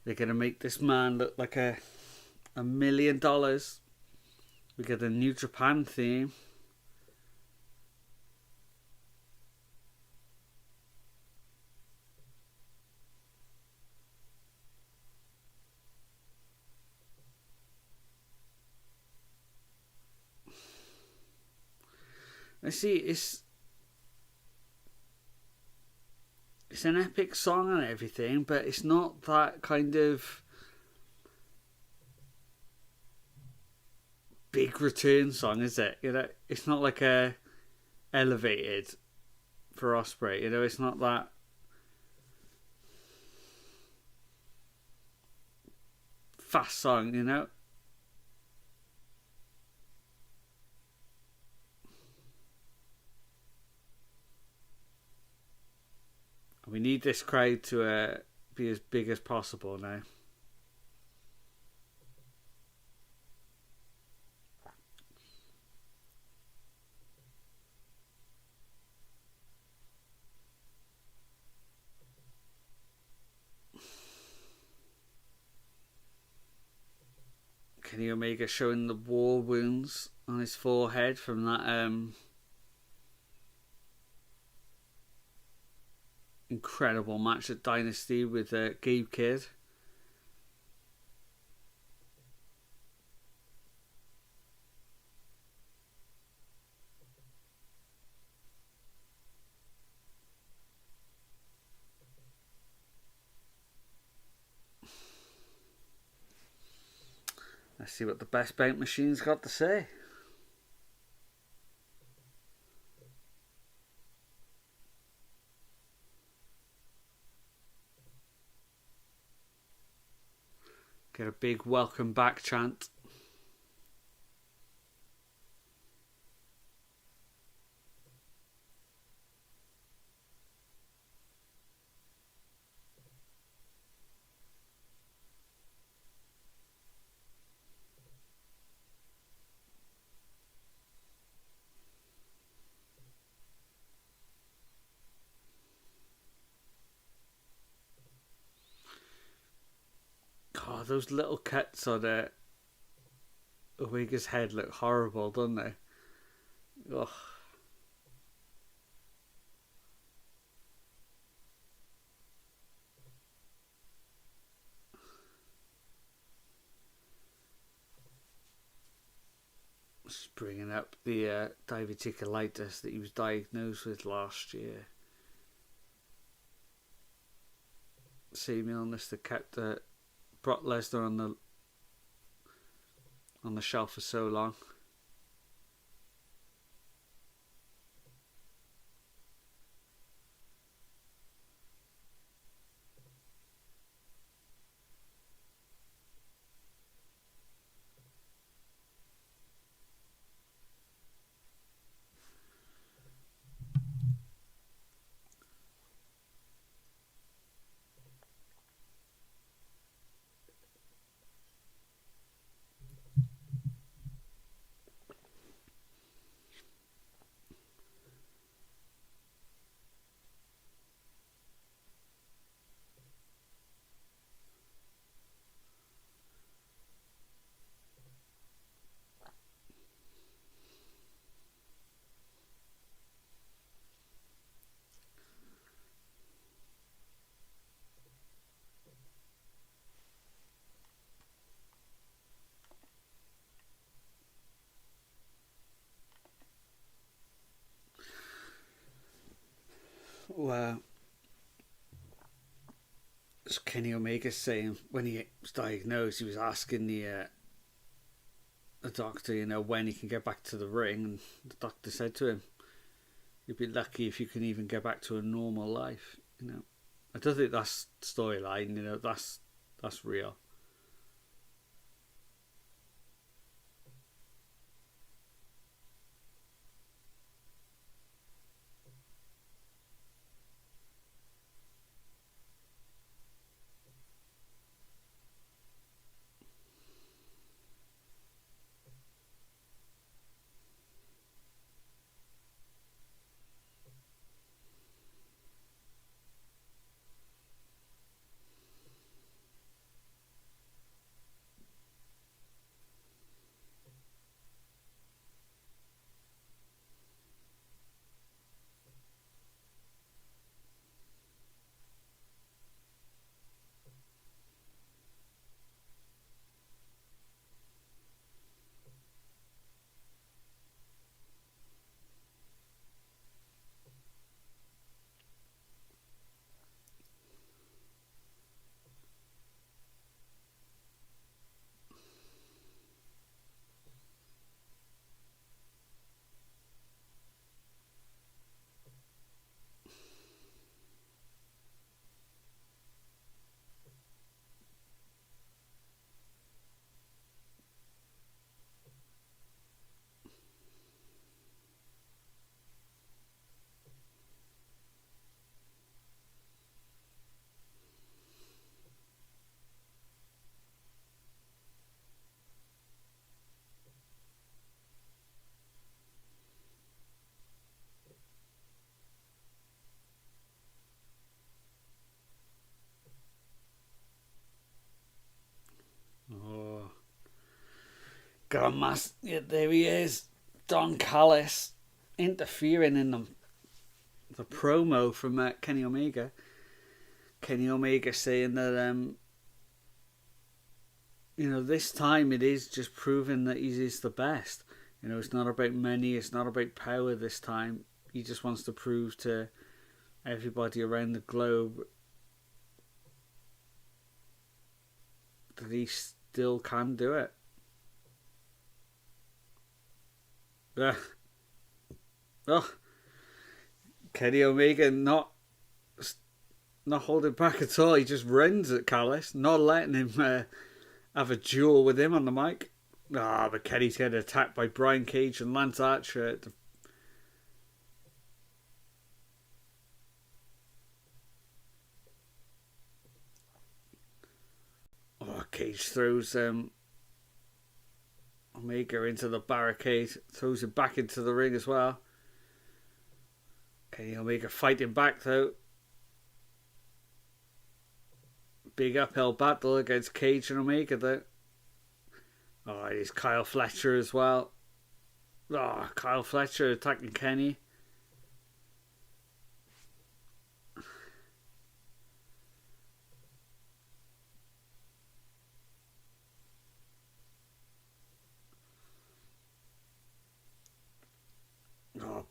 They're going to make this man look like $1 million. We get a New Japan theme. I see, it's an epic song and everything, but it's not that kind of big return song, is it? You know, it's not like a elevated for Ospreay. You know, it's not that fast song. You know. We need this crowd to be as big as possible now. Kenny Omega showing the war wounds on his forehead from that incredible match at Dynasty with Gabe Kidd. Let's see what the Best Bout Machine's got to say. Get a big welcome back chant. God, those little cuts on Omega's head look horrible, don't they? Ugh. Just bringing up the diverticulitis that he was diagnosed with last year. Same illness that kept Brock Lesnar on the shelf for so long. Well, as Kenny Omega saying when he was diagnosed, he was asking the doctor, when he can get back to the ring, and the doctor said to him, "You'd be lucky if you can even get back to a normal life." I don't think that's storyline. That's real. Oh, Grandmaster, yeah, there he is, Don Callis, interfering in the promo from Kenny Omega. Kenny Omega saying that this time it is just proving that he is the best. It's not about money, it's not about power this time. He just wants to prove to everybody around the globe that he still can do it. Oh, Kenny Omega not holding back at all. He just runs at Callis, not letting him have a duel with him on the mic. But Kenny's getting attacked by Brian Cage and Lance Archer. Cage throws Omega into the barricade, throws him back into the ring as well. Kenny Omega fighting back though. Big uphill battle against Cage and Omega though. It is Kyle Fletcher as well. Kyle Fletcher attacking Kenny.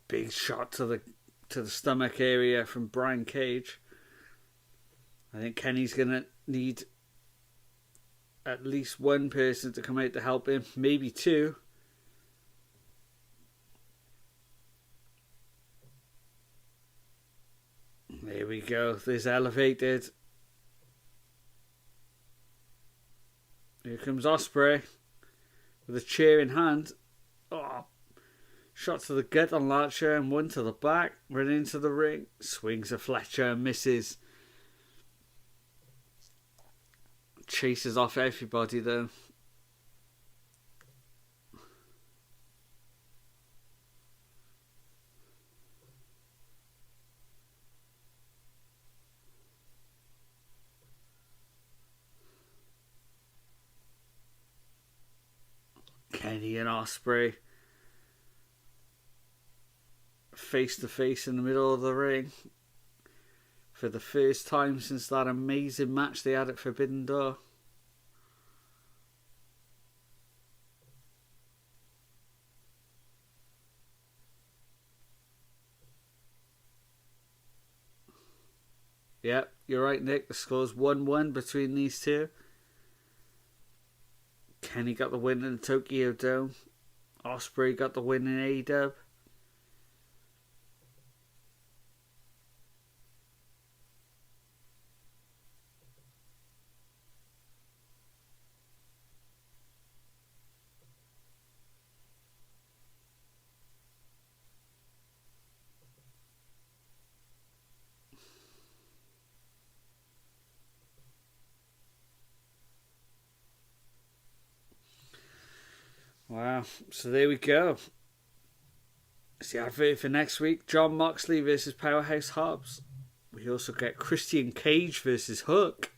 Big shot to the stomach area from Brian Cage. I think Kenny's gonna need at least one person to come out to help him, maybe two. There we go. This elevated. Here comes Ospreay with a chair in hand. Shot to the gut on Larcher and one to the back. Running into the ring. Swings a Fletcher and misses. Chases off everybody though. Kenny and Ospreay face to face in the middle of the ring for the first time since that amazing match they had at Forbidden Door. Yep, you're right, Nick. The score's 1-1 between these two. Kenny got the win in the Tokyo Dome. Ospreay got the win in AEW. Wow, so there we go. It's the advert for next week. Jon Moxley versus Powerhouse Hobbs. We also get Christian Cage versus Hook.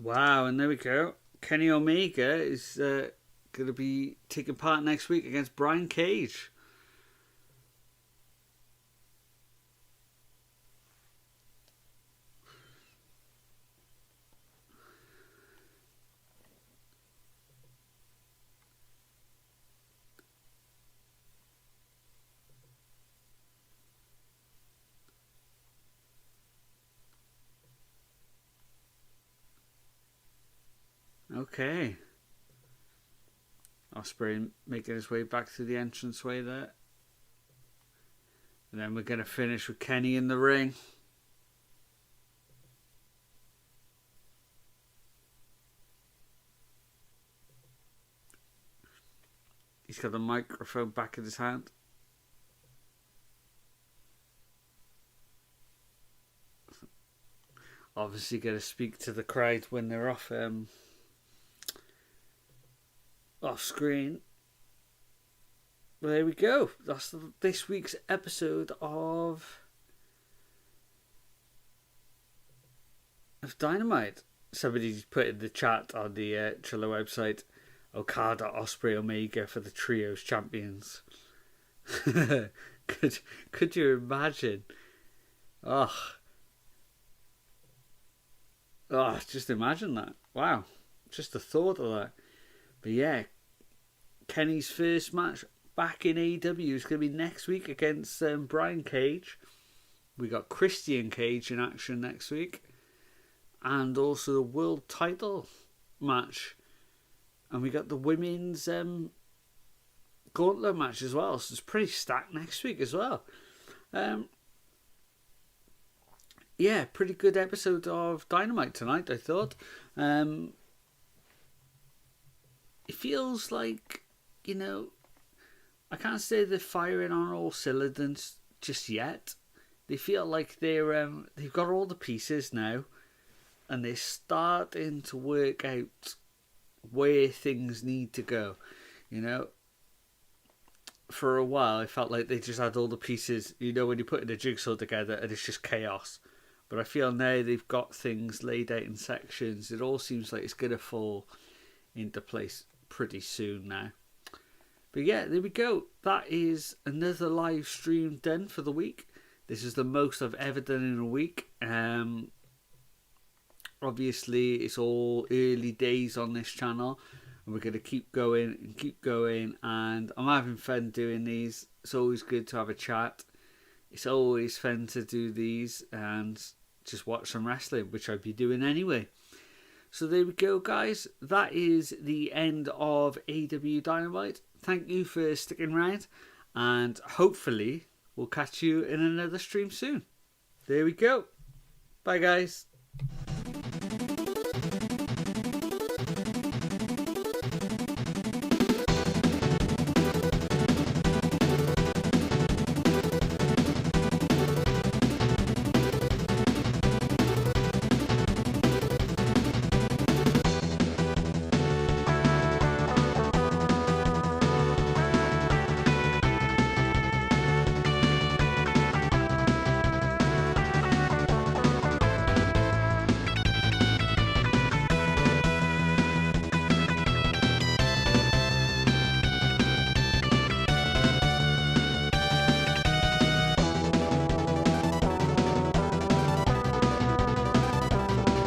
Wow, and there we go. Kenny Omega is going to be taking part next week against Brian Cage. Okay. Ospreay making his way back to the entranceway there. And then we're going to finish with Kenny in the ring. He's got the microphone back in his hand. Obviously going to speak to the crowd when they're off screen. Well, there we go. That's this week's episode of Dynamite. Somebody put in the chat on the Triller website, Okada, Ospreay, Omega for the trios champions. Could you imagine? Just imagine that. Wow, just the thought of that. But yeah, Kenny's first match back in AEW is going to be next week against Brian Cage. We got Christian Cage in action next week, and also the world title match, and we got the women's gauntlet match as well. So it's pretty stacked next week as well. Yeah, pretty good episode of Dynamite tonight, I thought. It feels like, I can't say they're firing on all cylinders just yet. They feel like they've got all the pieces now, and they're starting to work out where things need to go. For a while, I felt like they just had all the pieces. When you put the jigsaw together and it's just chaos. But I feel now they've got things laid out in sections. It all seems like it's going to fall into place pretty soon now. But yeah, there we go. That is another live stream done for the week. This is the most I've ever done in a week. Obviously, it's all early days on this channel, and we're going to keep going and keep going. And I'm having fun doing these. It's always good to have a chat. It's always fun to do these and just watch some wrestling, which I'd be doing anyway. So there we go, guys. That is the end of AEW Dynamite. Thank you for sticking around, and hopefully we'll catch you in another stream soon. There we go. Bye, guys.